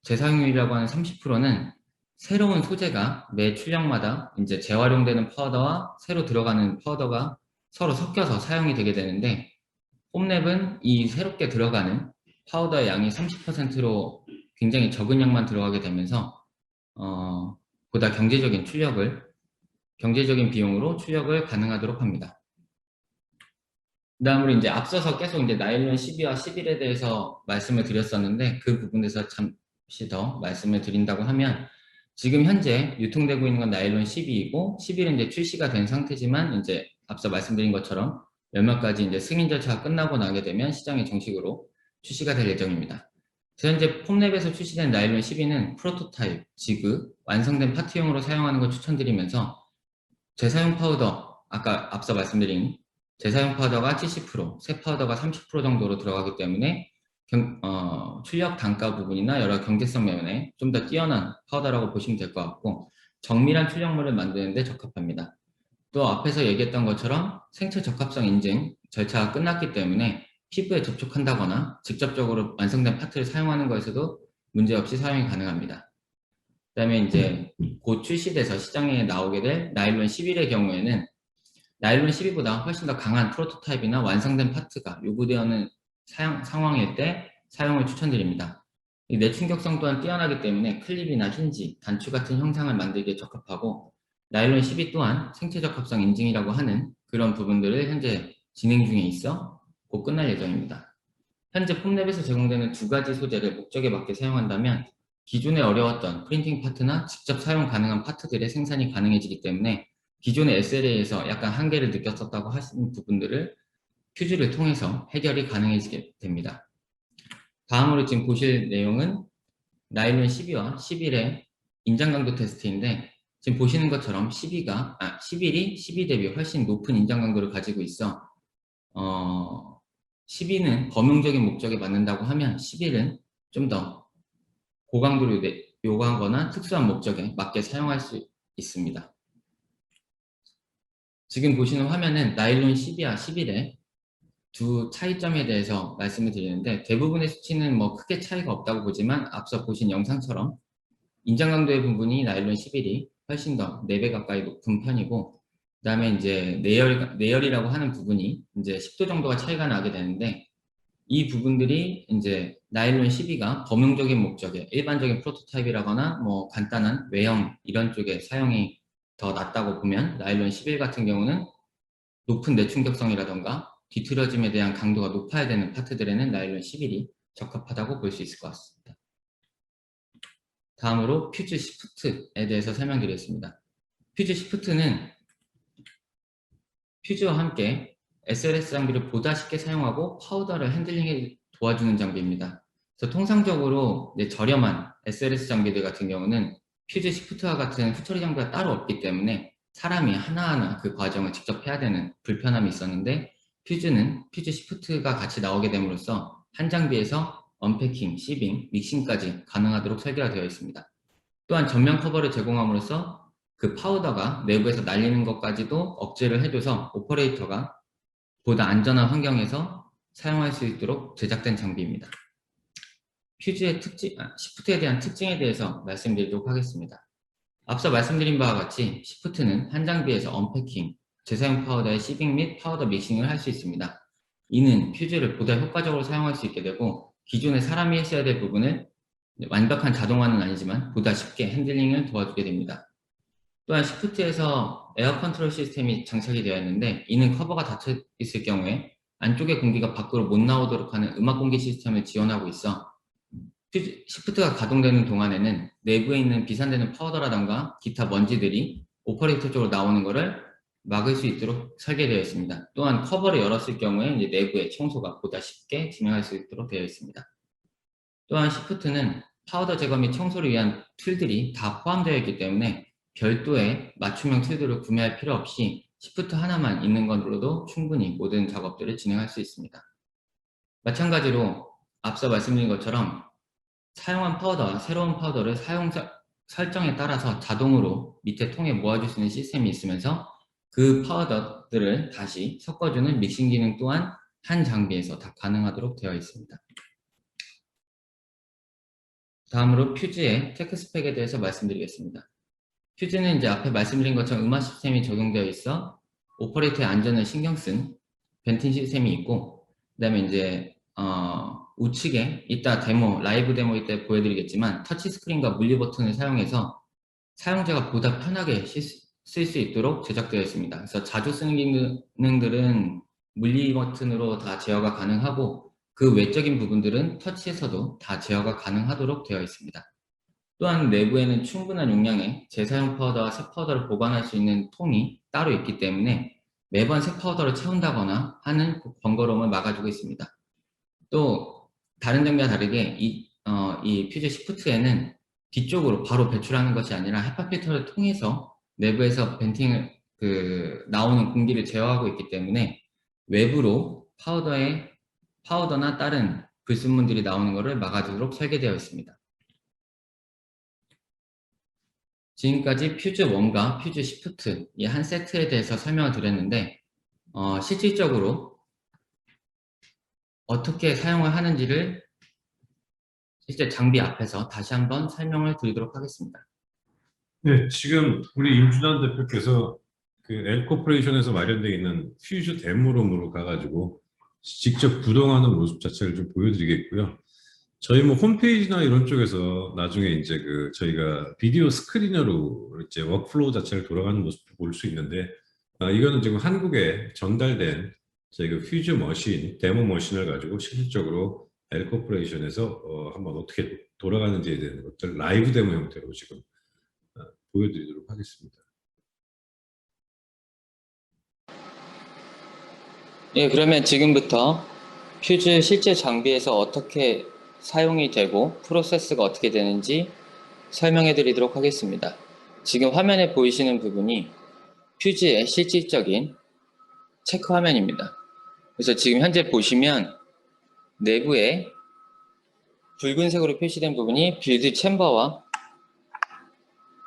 재사용률이라고 하는 30%는 새로운 소재가 매 출력마다 이제 재활용되는 파우더와 새로 들어가는 파우더가 서로 섞여서 사용이 되게 되는데 폼랩은 이 새롭게 들어가는 파우더의 양이 30%로 굉장히 적은 양만 들어가게 되면서 보다 경제적인 비용으로 출력을 가능하도록 합니다. 그 다음으로 이제 앞서서 계속 이제 나일론 12와 11에 대해서 말씀을 드렸었는데 그 부분에서 잠시 더 말씀을 드린다고 하면 지금 현재 유통되고 있는 건 나일론 12이고 11은 이제 출시가 된 상태지만 이제 앞서 말씀드린 것처럼 몇몇 가지 이제 승인 절차가 끝나고 나게 되면 시장에 정식으로 출시가 될 예정입니다. 현재 폼랩에서 출시된 나일론 12는 프로토타입, 지그, 완성된 파트용으로 사용하는 걸 추천드리면서 재사용 파우더, 아까 앞서 말씀드린 재사용 파우더가 70%, 새 파우더가 30% 정도로 들어가기 때문에 출력 단가 부분이나 여러 경제성 면에 좀 더 뛰어난 파우더라고 보시면 될 것 같고 정밀한 출력물을 만드는 데 적합합니다. 또 앞에서 얘기했던 것처럼 생체 적합성 인증 절차가 끝났기 때문에 피부에 접촉한다거나 직접적으로 완성된 파트를 사용하는 것에서도 문제없이 사용이 가능합니다. 그 다음에 이제 곧 출시돼서 시장에 나오게 될 나일론 11의 경우에는 나일론 12보다 훨씬 더 강한 프로토타입이나 완성된 파트가 요구되는 상황일 때 사용을 추천드립니다. 이 내충격성 또한 뛰어나기 때문에 클립이나 힌지, 단추 같은 형상을 만들기에 적합하고 나일론 12 또한 생체 적합성 인증이라고 하는 그런 부분들을 현재 진행 중에 있어 곧 끝날 예정입니다. 현재 폼랩에서 제공되는 두 가지 소재를 목적에 맞게 사용한다면 기존에 어려웠던 프린팅 파트나 직접 사용 가능한 파트들의 생산이 가능해지기 때문에 기존의 SLA에서 약간 한계를 느꼈었다고 하시는 부분들을 퓨즈를 통해서 해결이 가능해지게 됩니다. 다음으로 지금 보실 내용은 나일론 12와 11의 인장 강도 테스트인데 지금 보시는 것처럼 11이 12 대비 훨씬 높은 인장 강도를 가지고 있어 12는 범용적인 목적에 맞는다고 하면 11은 좀 더 고강도를 요구하거나 특수한 목적에 맞게 사용할 수 있습니다. 지금 보시는 화면은 나일론 12와 11의 두 차이점에 대해서 말씀을 드리는데 대부분의 수치는 뭐 크게 차이가 없다고 보지만 앞서 보신 영상처럼 인장 강도의 부분이 나일론 11이 훨씬 더 4배 가까이 높은 편이고 그 다음에 이제 내열이라고 하는 부분이 이제 10도 정도가 차이가 나게 되는데 이 부분들이 이제 나일론 12가 범용적인 목적에 일반적인 프로토타입이라거나 뭐 간단한 외형 이런 쪽에 사용이 더 낫다고 보면 나일론 11 같은 경우는 높은 내충격성이라던가 뒤틀어짐에 대한 강도가 높아야 되는 파트들에는 나일론 11이 적합하다고 볼 수 있을 것 같습니다. 다음으로 퓨즈 시프트에 대해서 설명드리겠습니다. 퓨즈 시프트는 퓨즈와 함께 SLS 장비를 보다 쉽게 사용하고 파우더를 핸들링에 도와주는 장비입니다. 그래서 통상적으로 저렴한 SLS 장비들 같은 경우는 퓨즈 시프트와 같은 후처리 장비가 따로 없기 때문에 사람이 하나하나 그 과정을 직접 해야 되는 불편함이 있었는데 퓨즈는 퓨즈 시프트가 같이 나오게 됨으로써 한 장비에서 언패킹, 시빙, 믹싱까지 가능하도록 설계가 되어 있습니다. 또한 전면 커버를 제공함으로써 그 파우더가 내부에서 날리는 것까지도 억제를 해줘서 오퍼레이터가 보다 안전한 환경에서 사용할 수 있도록 제작된 장비입니다. 퓨즈의 시프트에 대한 특징에 대해서 말씀드리도록 하겠습니다. 앞서 말씀드린 바와 같이 시프트는 한 장비에서 언패킹, 재사용 파우더의 시빙 및 파우더 믹싱을 할 수 있습니다. 이는 퓨즈를 보다 효과적으로 사용할 수 있게 되고 기존에 사람이 했어야 될 부분을 완벽한 자동화는 아니지만 보다 쉽게 핸들링을 도와주게 됩니다. 또한 시프트에서 에어 컨트롤 시스템이 장착이 되어 있는데 이는 커버가 닫혀 있을 경우에 안쪽의 공기가 밖으로 못 나오도록 하는 음압 공기 시스템을 지원하고 있어 시프트가 가동되는 동안에는 내부에 있는 비산되는 파우더라던가 기타 먼지들이 오퍼레이터 쪽으로 나오는 것을 막을 수 있도록 설계되어 있습니다. 또한 커버를 열었을 경우에 이제 내부의 청소가 보다 쉽게 진행할 수 있도록 되어 있습니다. 또한 시프트는 파우더 제거 및 청소를 위한 툴들이 다 포함되어 있기 때문에 별도의 맞춤형 툴들을 구매할 필요 없이 시프트 하나만 있는 것으로도 충분히 모든 작업들을 진행할 수 있습니다. 마찬가지로 앞서 말씀드린 것처럼 사용한 파우더와 새로운 파우더를 사용 설정에 따라서 자동으로 밑에 통에 모아줄 수 있는 시스템이 있으면서 그 파우더들을 다시 섞어주는 믹싱 기능 또한 한 장비에서 다 가능하도록 되어 있습니다. 다음으로 퓨즈의 테크 스펙에 대해서 말씀드리겠습니다. 퓨즈는 이제 앞에 말씀드린 것처럼 음압 시스템이 적용되어 있어 오퍼레이터의 안전을 신경 쓴 벤팅 시스템이 있고, 그 다음에 이제 우측에 이따 라이브 데모 때 보여드리겠지만 터치 스크린과 물리 버튼을 사용해서 사용자가 보다 편하게 쓸 수 있도록 제작되어 있습니다. 그래서 자주 쓰는 기능들은 물리 버튼으로 다 제어가 가능하고 그 외적인 부분들은 터치에서도 다 제어가 가능하도록 되어 있습니다. 또한 내부에는 충분한 용량의 재사용 파우더와 새 파우더를 보관할 수 있는 통이 따로 있기 때문에 매번 새 파우더를 채운다거나 하는 번거로움을 막아주고 있습니다. 또 다른 장비와 다르게 이 퓨즈 시프트에는 뒤쪽으로 바로 배출하는 것이 아니라 헤파 필터를 통해서 내부에서 벤팅을 나오는 공기를 제어하고 있기 때문에 외부로 파우더나 다른 불순물들이 나오는 것을 막아주도록 설계되어 있습니다. 지금까지 퓨즈 1과 퓨즈 시프트 이 한 세트에 대해서 설명을 드렸는데 실질적으로 어떻게 사용을 하는지를 실제 장비 앞에서 다시 한번 설명을 드리도록 하겠습니다. 네, 지금 우리 임준환 대표께서 그 L코퍼레이션에서 마련되어 있는 퓨즈 데모룸으로 가가지고 직접 구동하는 모습 자체를 좀 보여드리겠고요. 저희 뭐 홈페이지나 이런 쪽에서 나중에 이제 저희가 비디오 스크리너로 이제 워크플로우 자체를 돌아가는 모습도 볼 수 있는데, 이거는 지금 한국에 전달된 저희 퓨즈 머신, 데모 머신을 가지고 실질적으로 L코퍼레이션에서 한번 어떻게 돌아가는지에 대한 것들 라이브 데모 형태로 지금 보여드리도록 하겠습니다. 예, 그러면 지금부터 퓨즈 실제 장비에서 어떻게 사용이 되고 프로세스가 어떻게 되는지 설명해 드리도록 하겠습니다. 지금 화면에 보이시는 부분이 퓨즈의 실질적인 체크 화면입니다. 그래서 지금 현재 보시면 내부에 붉은색으로 표시된 부분이 빌드 챔버와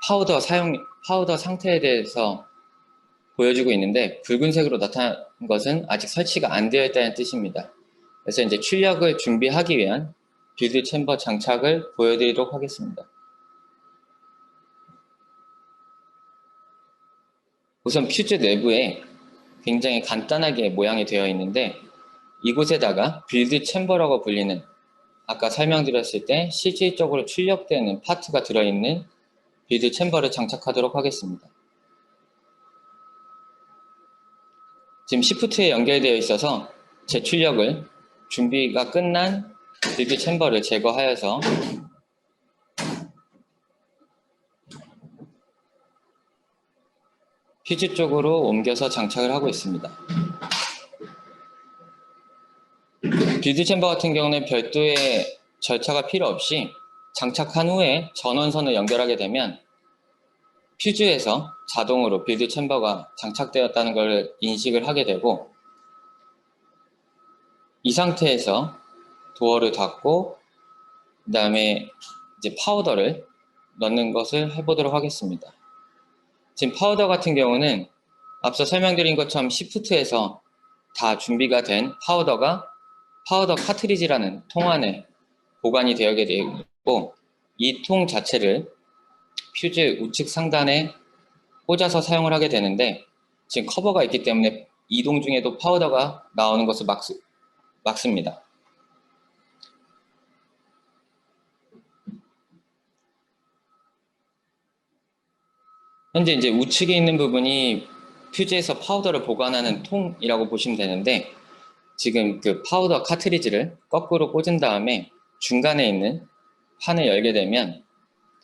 파우더 상태에 대해서 보여주고 있는데, 붉은색으로 나타난 것은 아직 설치가 안 되어 있다는 뜻입니다. 그래서 이제 출력을 준비하기 위한 빌드 챔버 장착을 보여드리도록 하겠습니다. 우선 퓨즈 내부에 굉장히 간단하게 모양이 되어 있는데, 이곳에다가 빌드 챔버라고 불리는 아까 설명드렸을 때 실질적으로 출력되는 파트가 들어있는 빌드 챔버를 장착하도록 하겠습니다. 지금 시프트에 연결되어 있어서 재출력을 준비가 끝난 빌드 챔버를 제거하여서 퓨즈 쪽으로 옮겨서 장착을 하고 있습니다. 빌드 챔버 같은 경우는 별도의 절차가 필요 없이 장착한 후에 전원선을 연결하게 되면 퓨즈에서 자동으로 빌드 챔버가 장착되었다는 걸 인식을 하게 되고, 이 상태에서 도어를 닫고 그 다음에 이제 파우더를 넣는 것을 해보도록 하겠습니다. 지금 파우더 같은 경우는 앞서 설명드린 것처럼 시프트에서 다 준비가 된 파우더 카트리지라는 통 안에 보관이 되게 되고, 이 통 자체를 퓨즈 우측 상단에 꽂아서 사용을 하게 되는데, 지금 커버가 있기 때문에 이동 중에도 파우더가 나오는 것을 막습니다. 현재 이제 우측에 있는 부분이 퓨즈에서 파우더를 보관하는 통이라고 보시면 되는데, 지금 그 파우더 카트리지를 거꾸로 꽂은 다음에 중간에 있는 판을 열게 되면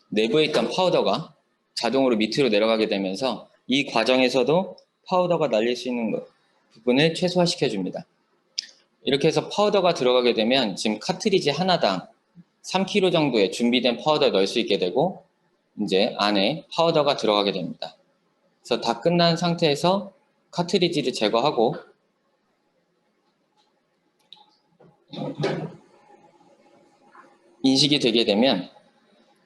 내부에 있던 파우더가 자동으로 밑으로 내려가게 되면서 이 과정에서도 파우더가 날릴 수 있는 부분을 최소화시켜 줍니다. 이렇게 해서 파우더가 들어가게 되면 지금 카트리지 하나당 3kg 정도의 준비된 파우더를 넣을 수 있게 되고, 이제 안에 파우더가 들어가게 됩니다. 그래서 다 끝난 상태에서 카트리지를 제거하고 인식이 되게 되면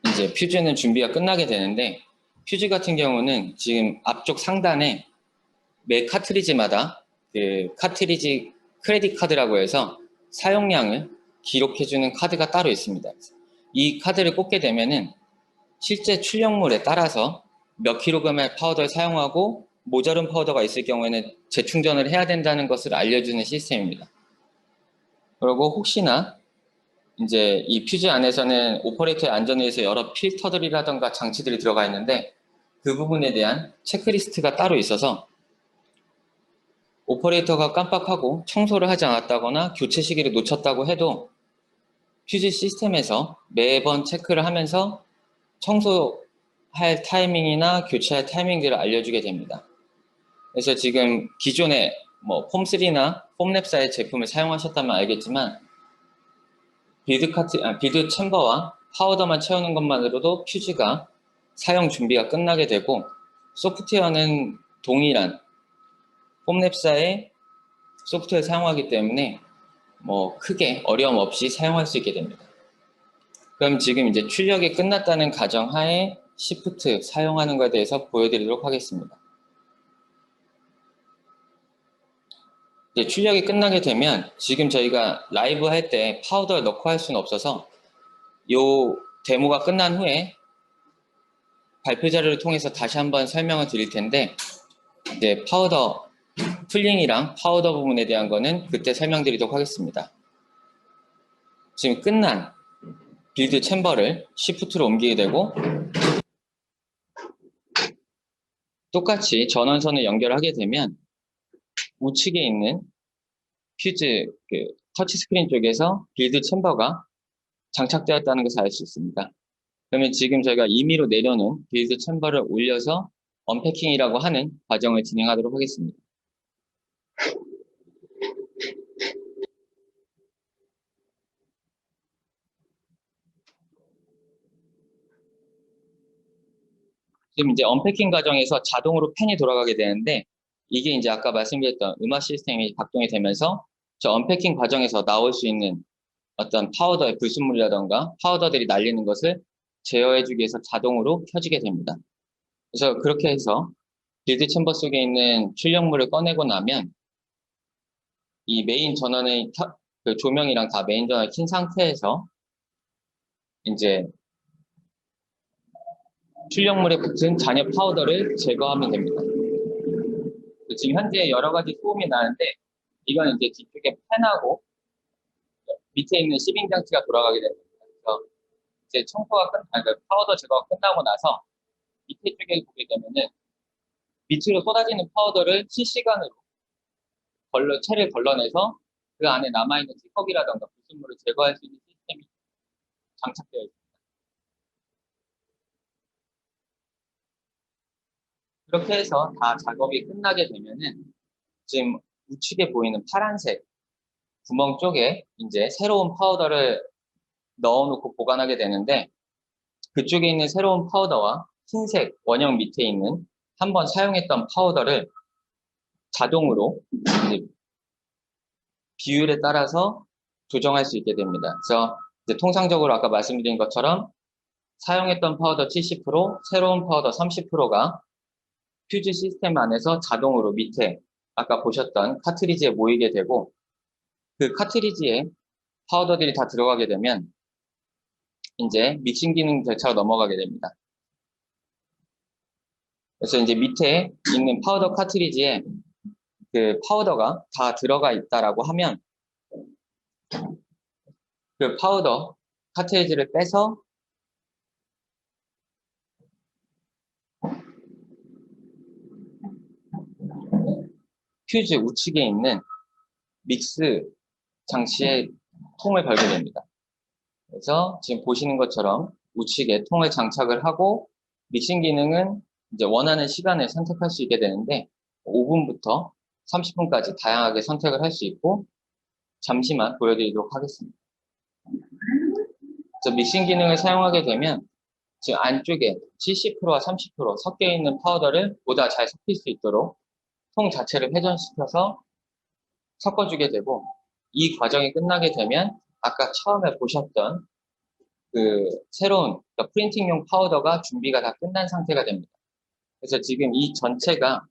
이제 퓨즈는 준비가 끝나게 되는데, 퓨즈 같은 경우는 지금 앞쪽 상단에 매 카트리지마다 그 카트리지 크레딧 카드라고 해서 사용량을 기록해주는 카드가 따로 있습니다. 이 카드를 꽂게 되면은 실제 출력물에 따라서 몇 킬로그램의 파우더를 사용하고 모자른 파우더가 있을 경우에는 재충전을 해야 된다는 것을 알려주는 시스템입니다. 그리고 혹시나 이제 이 퓨즈 안에서는 오퍼레이터의 안전을 위해서 여러 필터들이라던가 장치들이 들어가 있는데, 그 부분에 대한 체크리스트가 따로 있어서 오퍼레이터가 깜빡하고 청소를 하지 않았다거나 교체 시기를 놓쳤다고 해도 퓨즈 시스템에서 매번 체크를 하면서 청소할 타이밍이나 교체할 타이밍들을 알려주게 됩니다. 그래서 지금 기존에 뭐 폼3나 폼랩사의 제품을 사용하셨다면 알겠지만, 빌드 챔버와 파우더만 채우는 것만으로도 퓨즈가 사용 준비가 끝나게 되고, 소프트웨어는 동일한 폼랩사의 소프트웨어를 사용하기 때문에 뭐 크게 어려움 없이 사용할 수 있게 됩니다. 그럼 지금 이제 출력이 끝났다는 가정하에 시프트 사용하는 것에 대해서 보여드리도록 하겠습니다. 이제 출력이 끝나게 되면 지금 저희가 라이브 할 때 파우더를 넣고 할 수는 없어서 이 데모가 끝난 후에 발표 자료를 통해서 다시 한번 설명을 드릴 텐데, 이제 파우더 풀링이랑 파우더 부분에 대한 거는 그때 설명드리도록 하겠습니다. 지금 끝난 빌드 챔버를 시프트로 옮기게 되고, 똑같이 전원선을 연결하게 되면 우측에 있는 퓨즈 터치스크린 쪽에서 빌드 챔버가 장착되었다는 것을 알 수 있습니다. 그러면 지금 저희가 임의로 내려놓은 빌드 챔버를 올려서 언패킹이라고 하는 과정을 진행하도록 하겠습니다. 지금 이제 언패킹 과정에서 자동으로 펜이 돌아가게 되는데, 이게 이제 아까 말씀드렸던 음악 시스템이 작동이 되면서 저 언패킹 과정에서 나올 수 있는 어떤 파우더의 불순물이라던가 파우더들이 날리는 것을 제어해주기 위해서 자동으로 켜지게 됩니다. 그래서 그렇게 해서 빌드 챔버 속에 있는 출력물을 꺼내고 나면 이 메인 전원의 그 조명이랑 다 메인 전원을 킨 상태에서 이제 출력물에 붙은 잔여 파우더를 제거하면 됩니다. 지금 현재 여러 가지 소음이 나는데, 이건 이제 뒤쪽에 팬하고 밑에 있는 시빙 장치가 돌아가게 됩니다. 그래서 이제 청소가 파우더 제거가 끝나고 나서 밑에 쪽에 보게 되면은 밑으로 쏟아지는 파우더를 실시간으로 채를 걸러내서 그 안에 남아있는 찌꺼기라던가 불순물을 제거할 수 있는 시스템이 장착되어 있습니다. 그렇게 해서 다 작업이 끝나게 되면은 지금 우측에 보이는 파란색 구멍 쪽에 이제 새로운 파우더를 넣어놓고 보관하게 되는데, 그쪽에 있는 새로운 파우더와 흰색 원형 밑에 있는 한번 사용했던 파우더를 자동으로 비율에 따라서 조정할 수 있게 됩니다. 그래서 이제 통상적으로 아까 말씀드린 것처럼 사용했던 파우더 70%, 새로운 파우더 30%가 퓨즈 시스템 안에서 자동으로 밑에 아까 보셨던 카트리지에 모이게 되고 그 카트리지에 파우더들이 다 들어가게 되면 이제 믹싱 기능 절차로 넘어가게 됩니다. 그래서 이제 밑에 있는 파우더 카트리지에 그 파우더가 다 들어가 있다라고 하면 그 파우더 카트리지를 빼서 퓨즈 우측에 있는 믹스 장치에 통을 걸게 됩니다. 그래서 지금 보시는 것처럼 우측에 통을 장착을 하고 믹싱 기능은 이제 원하는 시간을 선택할 수 있게 되는데 5분부터 30분까지 다양하게 선택을 할 수 있고 잠시만 보여드리도록 하겠습니다. 그래서 믹싱 기능을 사용하게 되면 지금 안쪽에 70%와 30% 섞여 있는 파우더를 보다 잘 섞일 수 있도록 통 자체를 회전시켜서 섞어주게 되고 이 과정이 끝나게 되면 아까 처음에 보셨던 그 새로운 그러니까 프린팅용 파우더가 준비가 다 끝난 상태가 됩니다. 그래서 지금 이 전체가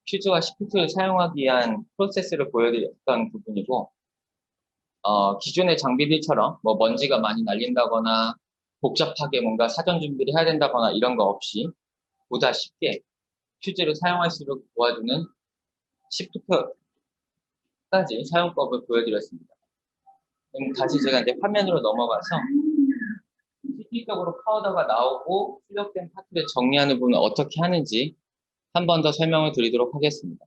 퓨즈와 시프트를 사용하기 위한 프로세스를 보여드렸던 부분이고 기존의 장비들처럼 뭐 먼지가 많이 날린다거나 복잡하게 뭔가 사전 준비를 해야 된다거나 이런 거 없이 보다 쉽게 퓨즈를 사용할수록 도와주는 시프트까지 사용법을 보여드렸습니다. 그럼 다시 제가 이제 화면으로 넘어가서 실질적으로 파우더가 나오고 출력된 파트를 정리하는 부분을 어떻게 하는지 한 번 더 설명을 드리도록 하겠습니다.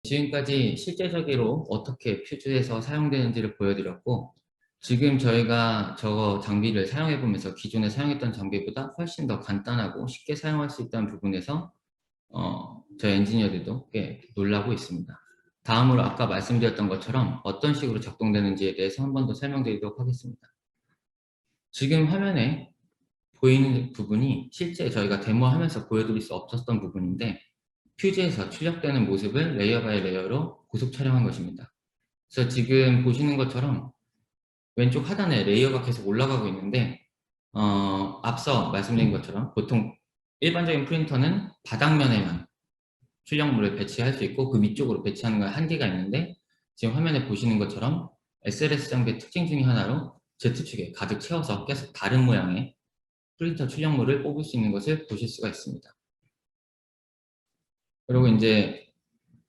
지금까지 실제적으로 어떻게 퓨즈에서 사용되는지를 보여드렸고 지금 저희가 저 장비를 사용해 보면서 기존에 사용했던 장비보다 훨씬 더 간단하고 쉽게 사용할 수 있다는 부분에서 저희 엔지니어들도 꽤 놀라고 있습니다. 다음으로 아까 말씀드렸던 것처럼 어떤 식으로 작동되는지에 대해서 한 번 더 설명드리도록 하겠습니다. 지금 화면에 보이는 부분이 실제 저희가 데모하면서 보여드릴 수 없었던 부분인데 퓨즈에서 출력되는 모습을 레이어 바이 레이어로 고속 촬영한 것입니다. 그래서 지금 보시는 것처럼 왼쪽 하단에 레이어가 계속 올라가고 있는데 앞서 말씀드린 것처럼 보통 일반적인 프린터는 바닥면에만 출력물을 배치할 수 있고 그 위쪽으로 배치하는 건 한계가 있는데 지금 화면에 보시는 것처럼 SLS 장비의 특징 중에 하나로 Z축에 가득 채워서 계속 다른 모양의 프린터 출력물을 뽑을 수 있는 것을 보실 수가 있습니다. 그리고 이제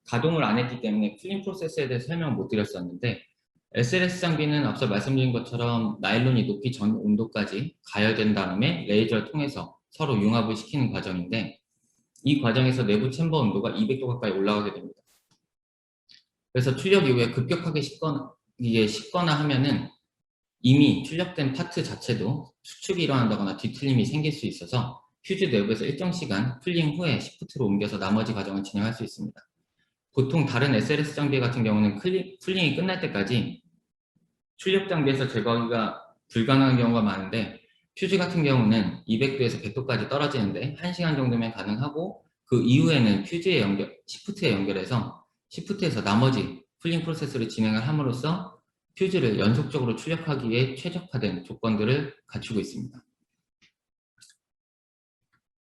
가동을 안 했기 때문에 클린 프로세스에 대해서 설명 못 드렸었는데 SLS 장비는 앞서 말씀드린 것처럼 나일론이 녹기 전 온도까지 가열된 다음에 레이저를 통해서 서로 융합을 시키는 과정인데 이 과정에서 내부 챔버 온도가 200도 가까이 올라가게 됩니다. 그래서 출력 이후에 급격하게 식거나 하면은 이미 출력된 파트 자체도 수축이 일어난다거나 뒤틀림이 생길 수 있어서 퓨즈 내부에서 일정 시간 풀링 후에 시프트로 옮겨서 나머지 과정을 진행할 수 있습니다. 보통 다른 SLS 장비 같은 경우는 풀링이 끝날 때까지 출력 장비에서 제거하기가 불가능한 경우가 많은데 퓨즈 같은 경우는 200도에서 100도까지 떨어지는데 1시간 정도면 가능하고 그 이후에는 시프트에 연결해서 시프트에서 나머지 풀링 프로세스를 진행을 함으로써 퓨즈를 연속적으로 출력하기 위해 최적화된 조건들을 갖추고 있습니다.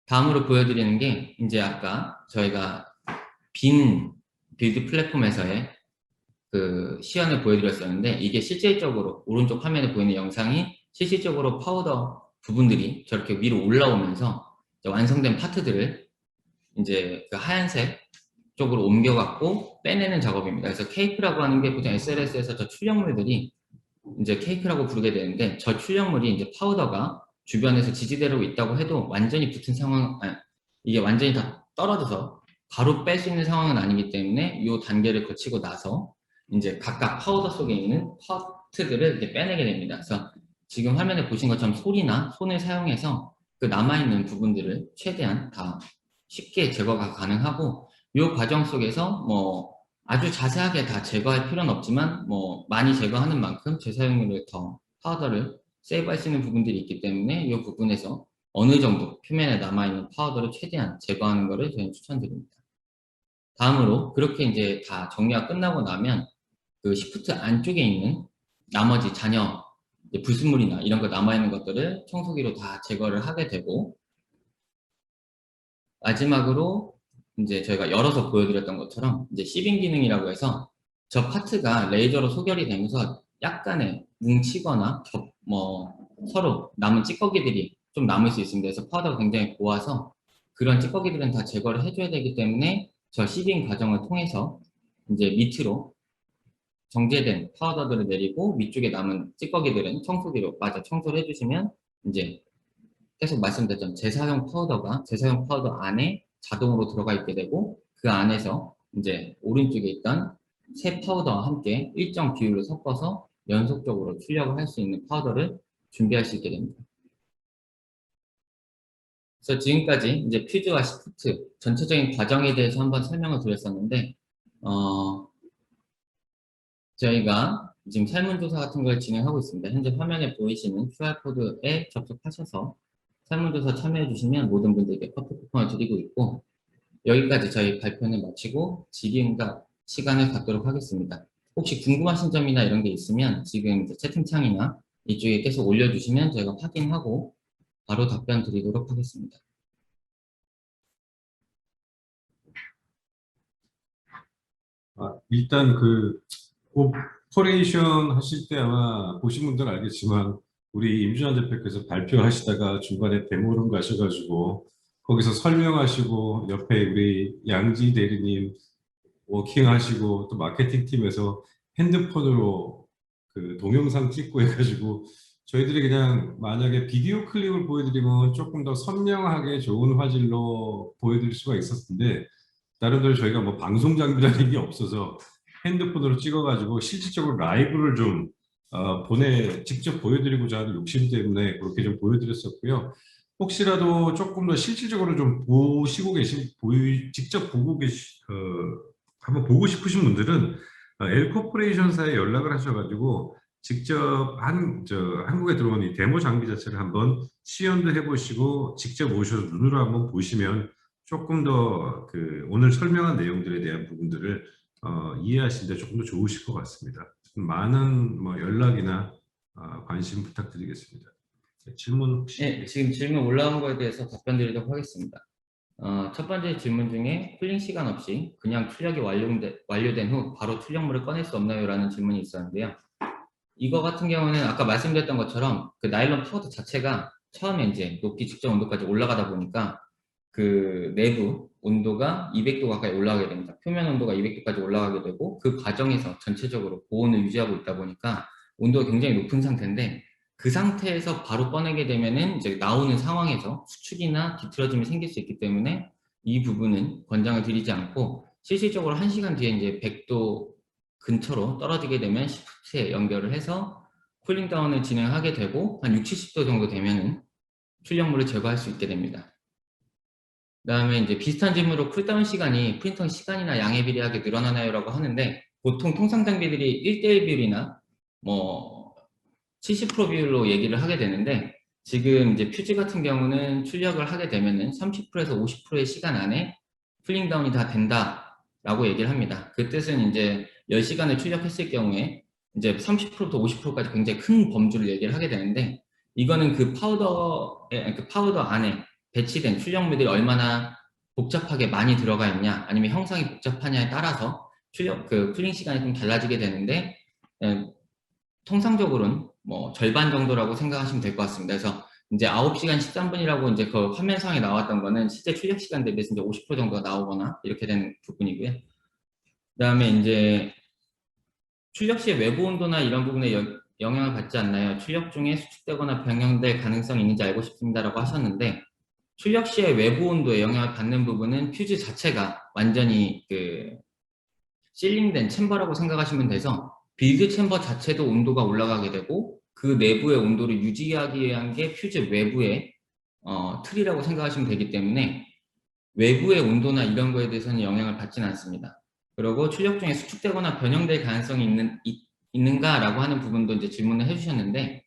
다음으로 보여드리는 게 이제 아까 저희가 빈 빌드 플랫폼에서의 그 시연을 보여드렸었는데 이게 실질적으로 오른쪽 화면에 보이는 영상이 실질적으로 파우더 부분들이 저렇게 위로 올라오면서 완성된 파트들을 이제 그 하얀색 쪽으로 옮겨갖고 빼내는 작업입니다. 그래서 케이크라고 하는 게 보통 SLS에서 저 출력물들이 이제 케이크라고 부르게 되는데 저 출력물이 이제 파우더가 주변에서 지지대로 있다고 해도 완전히 붙은 상황, 이게 완전히 다 떨어져서 바로 뺄 수 있는 상황은 아니기 때문에 이 단계를 거치고 나서 이제 각각 파우더 속에 있는 파트들을 이제 빼내게 됩니다. 그래서 지금 화면에 보신 것처럼 소리나 손을 사용해서 그 남아있는 부분들을 최대한 다 쉽게 제거가 가능하고 이 과정 속에서 뭐 아주 자세하게 다 제거할 필요는 없지만 뭐 많이 제거하는 만큼 재사용률을 더 파우더를 세이브할 수 있는 부분들이 있기 때문에 이 부분에서 어느 정도 표면에 남아있는 파우더를 최대한 제거하는 것을 저희는 추천드립니다. 다음으로 그렇게 이제 다 정리가 끝나고 나면 그 시프트 안쪽에 있는 나머지 잔여 불순물이나 이런 거 남아있는 것들을 청소기로 다 제거를 하게 되고 마지막으로 이제 저희가 열어서 보여드렸던 것처럼 이제 시빙 기능이라고 해서 저 파트가 레이저로 소결이 되면서 약간의 뭉치거나 서로 남은 찌꺼기들이 좀 남을 수 있습니다. 그래서 파우더가 굉장히 고와서 그런 찌꺼기들은 다 제거를 해줘야 되기 때문에 저 시빙 과정을 통해서 이제 밑으로 정제된 파우더들을 내리고 위쪽에 남은 찌꺼기들은 청소기로 청소를 해주시면 이제 계속 말씀드렸던 재사용 파우더 안에 자동으로 들어가 있게 되고 그 안에서 이제 오른쪽에 있던 새 파우더와 함께 일정 비율로 섞어서 연속적으로 출력을 할 수 있는 파우더를 준비할 수 있게 됩니다. 그래서 지금까지 이제 퓨즈와 시프트 전체적인 과정에 대해서 한번 설명을 드렸었는데 저희가 지금 설문조사 같은 걸 진행하고 있습니다. 현재 화면에 보이시는 QR코드에 접속하셔서 설문조사 참여해 주시면 모든 분들께 커피 쿠폰을 드리고 있고 여기까지 저희 발표는 마치고 질의응답 시간을 갖도록 하겠습니다. 혹시 궁금하신 점이나 이런 게 있으면 지금 이제 채팅창이나 이쪽에 계속 올려주시면 저희가 확인하고 바로 답변 드리도록 하겠습니다. 일단 그 오퍼레이션 하실 때 아마 보신 분들은 알겠지만 우리 임준환 대표께서 발표하시다가 중간에 데모룸 가셔가지고 거기서 설명하시고 옆에 우리 양지 대리님 워킹하시고 또 마케팅 팀에서 핸드폰으로 그 동영상 찍고 해가지고 저희들이 그냥 만약에 비디오 클립을 보여드리면 조금 더 선명하게 좋은 화질로 보여드릴 수가 있었는데 나름대로 저희가 뭐 방송 장비라는 게 없어서 핸드폰으로 찍어가지고 실질적으로 라이브를 좀 직접 보여드리고자 하는 욕심 때문에 그렇게 좀 보여드렸었고요. 혹시라도 조금 더 실질적으로 좀 보시고 직접 보고 한번 보고 싶으신 분들은 L코퍼레이션사에 연락을 하셔가지고 직접 한국에 들어온 이 데모 장비 자체를 한번 시연도 해보시고 직접 오셔서 눈으로 한번 보시면 조금 더 오늘 설명한 내용들에 대한 부분들을 이해하시는 데 조금 더 좋으실 것 같습니다. 많은 연락이나 관심 부탁드리겠습니다. 질문 혹시? 네, 지금 질문 올라온 거에 대해서 답변 드리도록 하겠습니다. 첫 번째 질문 중에 쿨링 시간 없이 그냥 출력이 완료된 후 바로 출력물을 꺼낼 수 없나요? 라는 질문이 있었는데요. 이거 같은 경우는 아까 말씀드렸던 것처럼 그 나일론 파우더 자체가 처음에 이제 녹기 직전 온도까지 올라가다 보니까 그 내부 온도가 200도 가까이 올라가게 됩니다. 표면 온도가 200도까지 올라가게 되고 그 과정에서 전체적으로 고온을 유지하고 있다 보니까 온도가 굉장히 높은 상태인데 그 상태에서 바로 꺼내게 되면은 이제 나오는 상황에서 수축이나 뒤틀어짐이 생길 수 있기 때문에 이 부분은 권장을 드리지 않고 실질적으로 1시간 뒤에 이제 100도 근처로 떨어지게 되면 시프트에 연결을 해서 쿨링 다운을 진행하게 되고 한 60, 70도 정도 되면은 출력물을 제거할 수 있게 됩니다. 그 다음에 이제 비슷한 질문으로 쿨다운 시간이 프린터 시간이나 양에 비례하게 늘어나나요? 라고 하는데 보통 통상 장비들이 1:1 비율이나 70% 비율로 얘기를 하게 되는데 지금 이제 퓨즈 같은 경우는 출력을 하게 되면은 30%에서 50%의 시간 안에 쿨링 다운이 다 된다라고 얘기를 합니다. 그 뜻은 이제 10시간을 출력했을 경우에 이제 30%부터 50%까지 굉장히 큰 범주를 얘기를 하게 되는데 이거는 그 파우더 안에 배치된 출력물들이 얼마나 복잡하게 많이 들어가 있냐 아니면 형상이 복잡하냐에 따라서 쿨링 시간이 좀 달라지게 되는데 통상적으로는 절반 정도라고 생각하시면 될 것 같습니다. 그래서 이제 9시간 13분이라고 이제 그 화면상에 나왔던 거는 실제 출력 시간 대비해서 이제 50% 정도가 나오거나 이렇게 된 부분이고요. 그 다음에 이제 출력 시의 외부 온도나 이런 부분에 영향을 받지 않나요? 출력 중에 수축되거나 변형될 가능성이 있는지 알고 싶습니다라고 하셨는데 출력 시의 외부 온도에 영향을 받는 부분은 퓨즈 자체가 완전히 실링된 챔버라고 생각하시면 돼서 빌드 챔버 자체도 온도가 올라가게 되고 그 내부의 온도를 유지하기 위한 게 퓨즈 외부의 틀이라고 생각하시면 되기 때문에 외부의 온도나 이런 거에 대해서는 영향을 받지는 않습니다. 그리고 출력 중에 수축되거나 변형될 가능성이 있는가라고 하는 부분도 이제 질문을 해주셨는데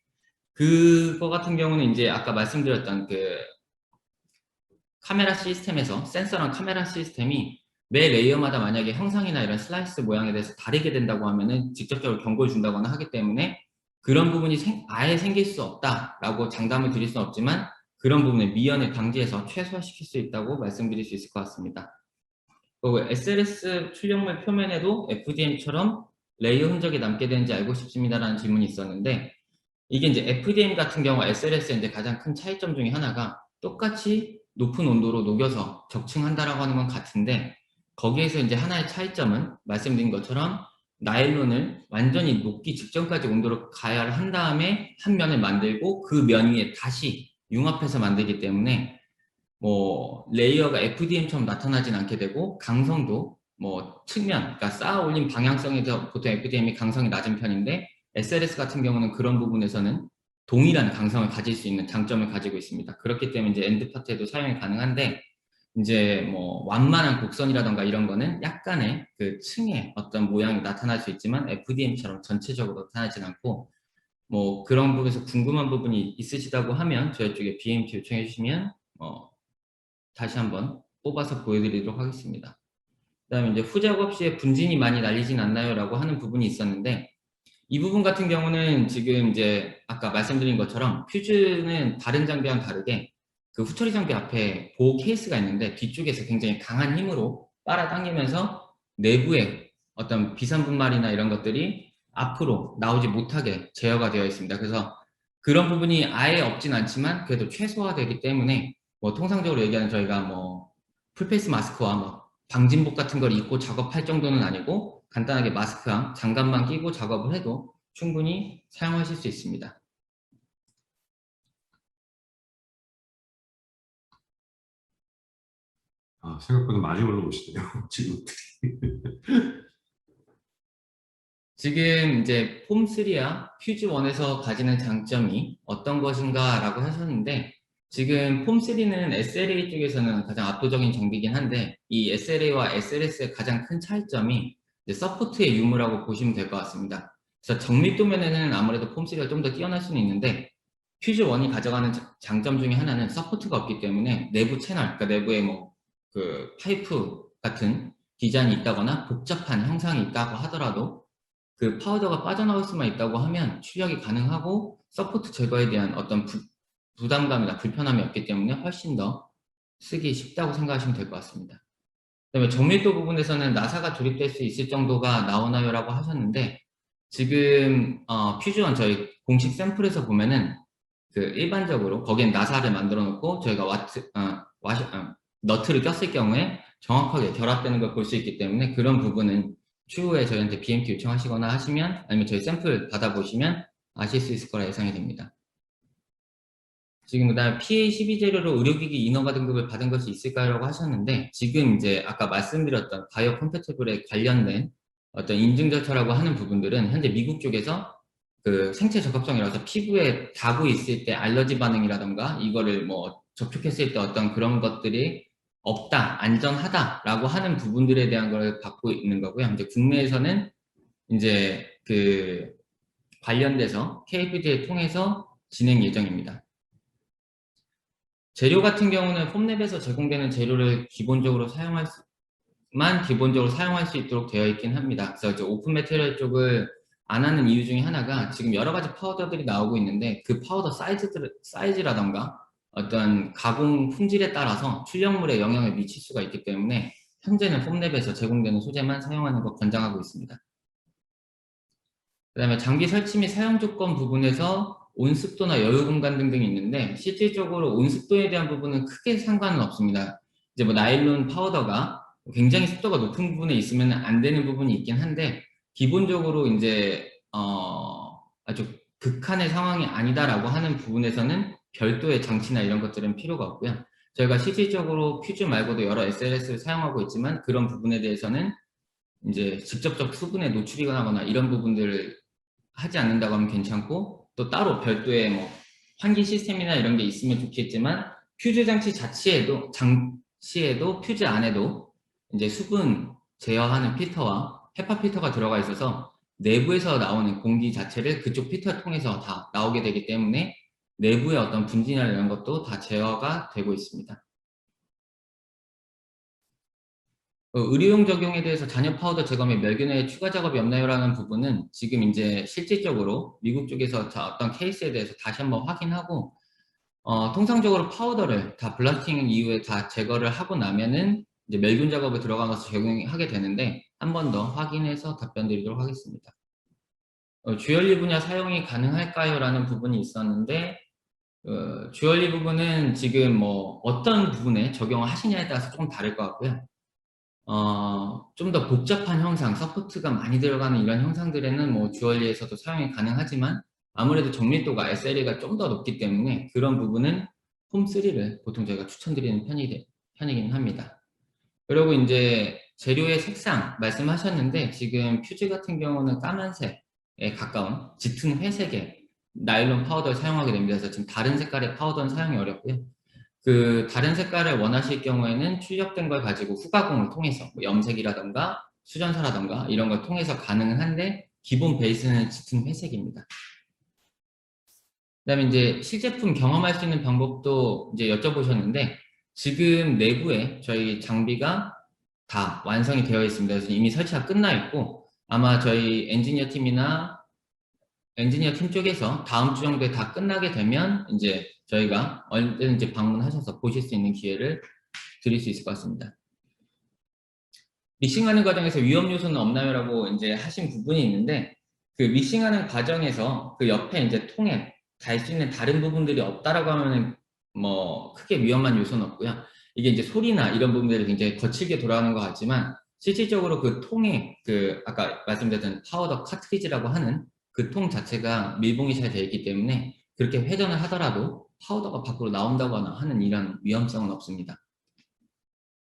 그거 같은 경우는 이제 아까 말씀드렸던 카메라 시스템에서 센서랑 카메라 시스템이 매 레이어마다 만약에 형상이나 이런 슬라이스 모양에 대해서 다르게 된다고 하면은 직접적으로 경고를 준다거나 하기 때문에 그런 부분이 아예 생길 수 없다라고 장담을 드릴 수는 없지만 그런 부분의 미연을 방지해서 최소화시킬 수 있다고 말씀드릴 수 있을 것 같습니다. 그리고 SLS 출력물 표면에도 FDM처럼 레이어 흔적이 남게 되는지 알고 싶습니다라는 질문이 있었는데, 이게 이제 FDM 같은 경우 SLS의 이제 가장 큰 차이점 중에 하나가 똑같이 높은 온도로 녹여서 적층한다라고 하는 건 같은데, 거기에서 이제 하나의 차이점은 말씀드린 것처럼 나일론을 완전히 녹기 직전까지 온도를 가열한 다음에 한 면을 만들고 그 면 위에 다시 융합해서 만들기 때문에 뭐 레이어가 FDM처럼 나타나진 않게 되고, 강성도 뭐 측면, 그러니까 쌓아 올린 방향성에서 보통 FDM이 강성이 낮은 편인데 SLS 같은 경우는 그런 부분에서는 동일한 강성을 가질 수 있는 장점을 가지고 있습니다. 그렇기 때문에 이제 엔드 파트에도 사용이 가능한데, 이제 뭐 완만한 곡선이라던가 이런 거는 약간의 그 층의 어떤 모양이 나타날 수 있지만 FDM처럼 전체적으로 나타나진 않고, 뭐 그런 부분에서 궁금한 부분이 있으시다고 하면 저희 쪽에 BMT 요청해 주시면 다시 한번 뽑아서 보여드리도록 하겠습니다. 그 다음에 이제 후작업 시에 분진이 많이 날리진 않나요? 라고 하는 부분이 있었는데, 이 부분 같은 경우는 지금 이제 아까 말씀드린 것처럼 퓨즈는 다른 장비와는 다르게 그 후처리 장비 앞에 보호 케이스가 있는데 뒤쪽에서 굉장히 강한 힘으로 빨아당기면서 내부에 어떤 비산분말이나 이런 것들이 앞으로 나오지 못하게 제어가 되어 있습니다. 그래서 그런 부분이 아예 없진 않지만 그래도 최소화되기 때문에 뭐 통상적으로 얘기하는 저희가 뭐 풀페이스 마스크와 뭐 방진복 같은 걸 입고 작업할 정도는 아니고 간단하게 마스크랑 장갑만 끼고 작업을 해도 충분히 사용하실 수 있습니다. 생각보다 많이 올라오시네요. 지금. 지금 이제 폼3와 퓨즈1에서 가지는 장점이 어떤 것인가 라고 하셨는데, 지금 폼3는 SLA 쪽에서는 가장 압도적인 장비이긴 한데, 이 SLA와 SLS의 가장 큰 차이점이 이제 서포트의 유무라고 보시면 될 것 같습니다. 그래서 정밀도 면에는 아무래도 폼3가 좀 더 뛰어날 수는 있는데, 퓨즈1이 가져가는 장점 중에 하나는 서포트가 없기 때문에 내부 채널, 그러니까 내부에 뭐 그 파이프 같은 디자인이 있다거나 복잡한 형상이 있다고 하더라도 그 파우더가 빠져나올 수만 있다고 하면 출력이 가능하고 서포트 제거에 대한 어떤 부담감이나 불편함이 없기 때문에 훨씬 더 쓰기 쉽다고 생각하시면 될 것 같습니다. 그다음에 정밀도 부분에서는 나사가 조립될 수 있을 정도가 나오나요? 라고 하셨는데, 지금 퓨즈원 저희 공식 샘플에서 보면은 그 일반적으로 거기엔 나사를 만들어 놓고 저희가 너트를 꼈을 경우에 정확하게 결합되는 걸 볼 수 있기 때문에 그런 부분은 추후에 저희한테 BMT 요청하시거나 하시면, 아니면 저희 샘플 받아보시면 아실 수 있을 거라 예상이 됩니다. 지금 그다음에 PA12 재료로 의료기기 인허가 등급을 받은 것이 있을까요? 라고 하셨는데, 지금 이제 아까 말씀드렸던 바이오 컴패티블에 관련된 어떤 인증 절차라고 하는 부분들은 현재 미국 쪽에서 그 생체 적합성이라서 피부에 다고 있을 때 알러지 반응이라던가 이거를 뭐 접촉했을 때 어떤 그런 것들이 없다, 안전하다라고 하는 부분들에 대한 걸 받고 있는 거고요. 이제 국내에서는 이제 그 관련돼서 KPD를 통해서 진행 예정입니다. 재료 같은 경우는 폼랩에서 제공되는 재료를 기본적으로 사용할 수 있도록 되어 있긴 합니다. 그래서 이제 오픈 매테리얼 쪽을 안 하는 이유 중에 하나가 지금 여러 가지 파우더들이 나오고 있는데 그 파우더 사이즈라던가 어떤 가공 품질에 따라서 출력물에 영향을 미칠 수가 있기 때문에 현재는 폼랩에서 제공되는 소재만 사용하는 거 권장하고 있습니다. 그 다음에 장비 설치 및 사용 조건 부분에서 온습도나 여유 공간 등등이 있는데, 실질적으로 온습도에 대한 부분은 크게 상관은 없습니다. 이제 뭐 나일론 파우더가 굉장히 습도가 높은 부분에 있으면 안 되는 부분이 있긴 한데, 기본적으로 이제 아주 극한의 상황이 아니다라고 하는 부분에서는 별도의 장치나 이런 것들은 필요가 없고요. 저희가 실질적으로 퓨즈 말고도 여러 SLS를 사용하고 있지만 그런 부분에 대해서는 이제 직접적 수분에 노출이 하거나 이런 부분들을 하지 않는다고 하면 괜찮고, 또 따로 별도의 뭐 환기 시스템이나 이런 게 있으면 좋겠지만 퓨즈 장치 자체에도 퓨즈 안에도 이제 수분 제어하는 필터와 헤파 필터가 들어가 있어서 내부에서 나오는 공기 자체를 그쪽 필터를 통해서 다 나오게 되기 때문에 내부의 어떤 분진이나 이런 것도 다 제어가 되고 있습니다. 의료용 적용에 대해서 잔여 파우더 제거 및 멸균에 추가 작업이 없나요? 라는 부분은 지금 이제 실질적으로 미국 쪽에서 어떤 케이스에 대해서 다시 한번 확인하고 통상적으로 파우더를 다 블라스팅 이후에 다 제거를 하고 나면은 이제 멸균 작업에 들어가면서 적용하게 되는데 한 번 더 확인해서 답변 드리도록 하겠습니다. 주얼리 분야 사용이 가능할까요? 라는 부분이 있었는데 주얼리 부분은 지금 뭐 어떤 부분에 적용을 하시냐에 따라서 조금 다를 것 같고요. 좀 더 복잡한 형상, 서포트가 많이 들어가는 이런 형상들에는 뭐 주얼리에서도 사용이 가능하지만 아무래도 정밀도가 SLA가 좀 더 높기 때문에 그런 부분은 폼3를 보통 저희가 추천드리는 편이긴 합니다. 그리고 이제 재료의 색상 말씀하셨는데 지금 퓨즈 같은 경우는 까만색에 가까운 짙은 회색의 나일론 파우더를 사용하게 됩니다. 그래서 지금 다른 색깔의 파우더는 사용이 어렵고요. 그 다른 색깔을 원하실 경우에는 출력된 걸 가지고 후가공을 통해서 뭐 염색이라던가 수전사라던가 이런 걸 통해서 가능은 한데 기본 베이스는 짙은 회색입니다. 그다음에 이제 실제품 경험할 수 있는 방법도 이제 여쭤보셨는데 지금 내부에 저희 장비가 다 완성이 되어 있습니다. 그래서 이미 설치가 끝나 있고 아마 저희 엔지니어 팀이나 엔지니어 팀 쪽에서 다음 주 정도에 다 끝나게 되면 이제 저희가 언제든지 방문하셔서 보실 수 있는 기회를 드릴 수 있을 것 같습니다. 미싱하는 과정에서 위험 요소는 없나요? 라고 이제 하신 부분이 있는데 그 미싱하는 과정에서 그 옆에 이제 통에 달 수 있는 다른 부분들이 없다라고 하면은 뭐 크게 위험한 요소는 없고요. 이게 이제 소리나 이런 부분들이 굉장히 거칠게 돌아가는 것 같지만 실질적으로 그 통에 그 아까 말씀드렸던 파우더 카트리지라고 하는 그 통 자체가 밀봉이 잘 되어 있기 때문에 그렇게 회전을 하더라도 파우더가 밖으로 나온다거나 하는 이런 위험성은 없습니다.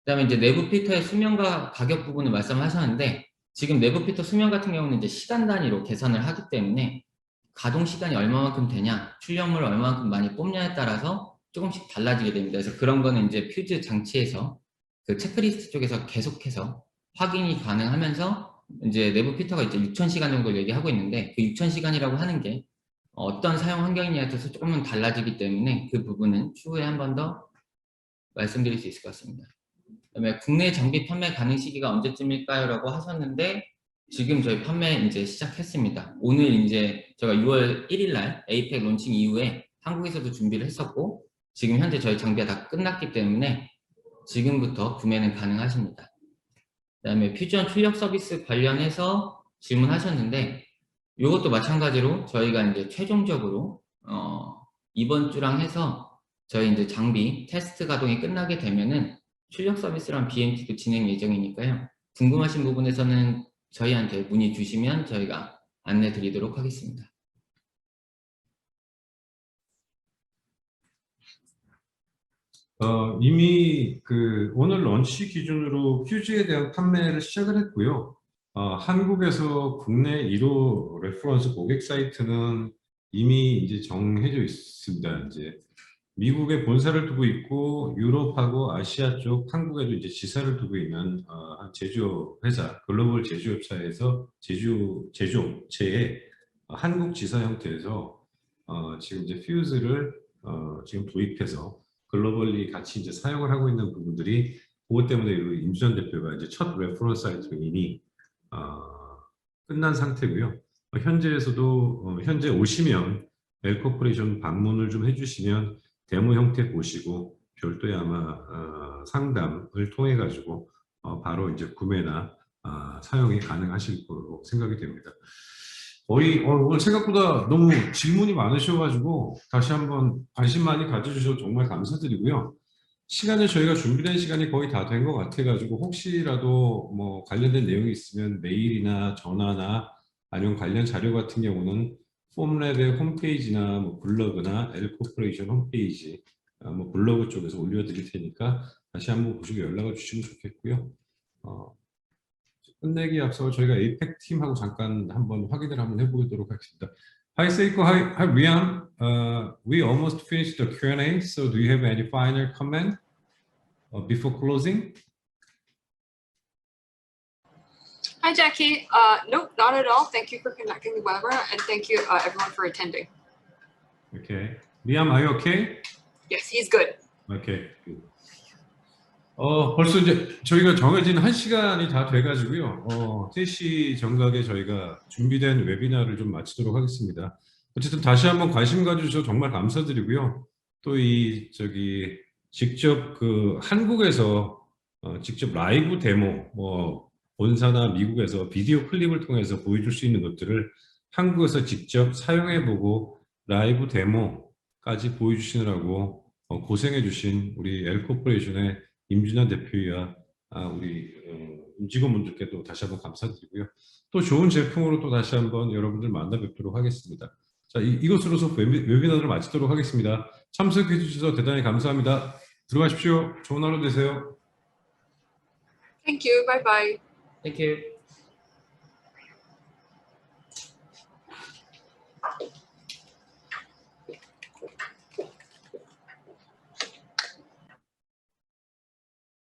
그다음에 이제 내부 필터의 수명과 가격 부분을 말씀하셨는데 지금 내부 필터 수명 같은 경우는 이제 시간 단위로 계산을 하기 때문에 가동 시간이 얼마만큼 되냐, 출력물을 얼마만큼 많이 뽑냐에 따라서 조금씩 달라지게 됩니다. 그래서 그런 거는 이제 퓨즈 장치에서 그 체크리스트 쪽에서 계속해서 확인이 가능하면서 이제 내부 필터가 이제 6,000시간 정도 얘기하고 있는데 그 6,000시간이라고 하는 게 어떤 사용 환경이냐에 따라서 조금은 달라지기 때문에 그 부분은 추후에 한 번 더 말씀드릴 수 있을 것 같습니다. 그다음에 국내 장비 판매 가능 시기가 언제쯤일까요? 라고 하셨는데 지금 저희 판매 이제 시작했습니다. 오늘 이제 제가 6월 1일 날 에이펙 론칭 이후에 한국에서도 준비를 했었고 지금 현재 저희 장비가 다 끝났기 때문에 지금부터 구매는 가능하십니다. 그다음에 퓨전 출력 서비스 관련해서 질문하셨는데 이것도 마찬가지로 저희가 이제 최종적으로 이번 주랑 해서 저희 이제 장비 테스트 가동이 끝나게 되면은 출력 서비스랑 BMT도 진행 예정이니까요. 궁금하신 부분에서는 저희한테 문의 주시면 저희가 안내 드리도록 하겠습니다. 이미 그 오늘 런치 기준으로 퓨즈에 대한 판매를 시작을 했고요. 한국에서 국내 1호 레퍼런스 고객 사이트는 이미 이제 정해져 있습니다. 이제 미국에 본사를 두고 있고 유럽하고 아시아 쪽 한국에도 이제 지사를 두고 있는 한 제조 회사 글로벌 제조업체에서 제조업체의 한국 지사 형태에서 지금 이제 퓨즈를 지금 도입해서 글로벌리 같이 이제 사용을 하고 있는 부분들이 그것 때문에 임수현 대표가 이제 첫 레퍼런스 사이트가 이미 끝난 상태고요. 현재에서도 현재 오시면 엘코퍼레이션 방문을 좀 해주시면 데모 형태 보시고 별도의 아마 상담을 통해 가지고 바로 이제 구매나 사용이 가능하실 거로 생각이 됩니다. 거의 오늘 생각보다 너무 질문이 많으셔가지고 다시 한번 관심 많이 가져주셔서 정말 감사드리고요. 시간을 저희가 준비된 시간이 거의 다 된 것 같아가지고 혹시라도 뭐 관련된 내용이 있으면 메일이나 전화나 아니면 관련 자료 같은 경우는 폼랩의 홈페이지나 뭐 블로그나 엘코퍼레이션 홈페이지 뭐 블로그 쪽에서 올려드릴 테니까 다시 한번 보시고 연락을 주시면 좋겠고요. 끝내기 앞서 저희가 에이펙 팀하고 잠깐 한번 확인을 한번 해보도록 하겠습니다. Hi Seiko, hi Rian. We almost finished the Q&A, so do you have any final comment before closing? Hi, Jackie. Nope, not at all. Thank you for conducting the webinar, and thank you everyone for attending. Okay. Liam, are you okay? Yes, he's good. Okay. Good. 벌써 이제 저희가 정해진 1시간이 다 돼가지고요. 3시 정각에 저희가 준비된 웨비나를 좀 마치도록 하겠습니다. 어쨌든 다시 한번 관심 가져주셔서 정말 감사드리고요. 또 직접 한국에서 직접 라이브 데모, 본사나 미국에서 비디오 클립을 통해서 보여줄 수 있는 것들을 한국에서 직접 사용해보고 라이브 데모까지 보여주시느라고 고생해주신 우리 L코퍼레이션의 임준환 대표와 우리 임직원분들께도 다시 한번 감사드리고요. 또 좋은 제품으로 또 다시 한번 여러분들 만나 뵙도록 하겠습니다. 자, 이것으로서 웨비나를 마치도록 하겠습니다. 참석해 주셔서 대단히 감사합니다. 들어가십시오. 좋은 하루 되세요. Thank you. Bye bye. Thank you.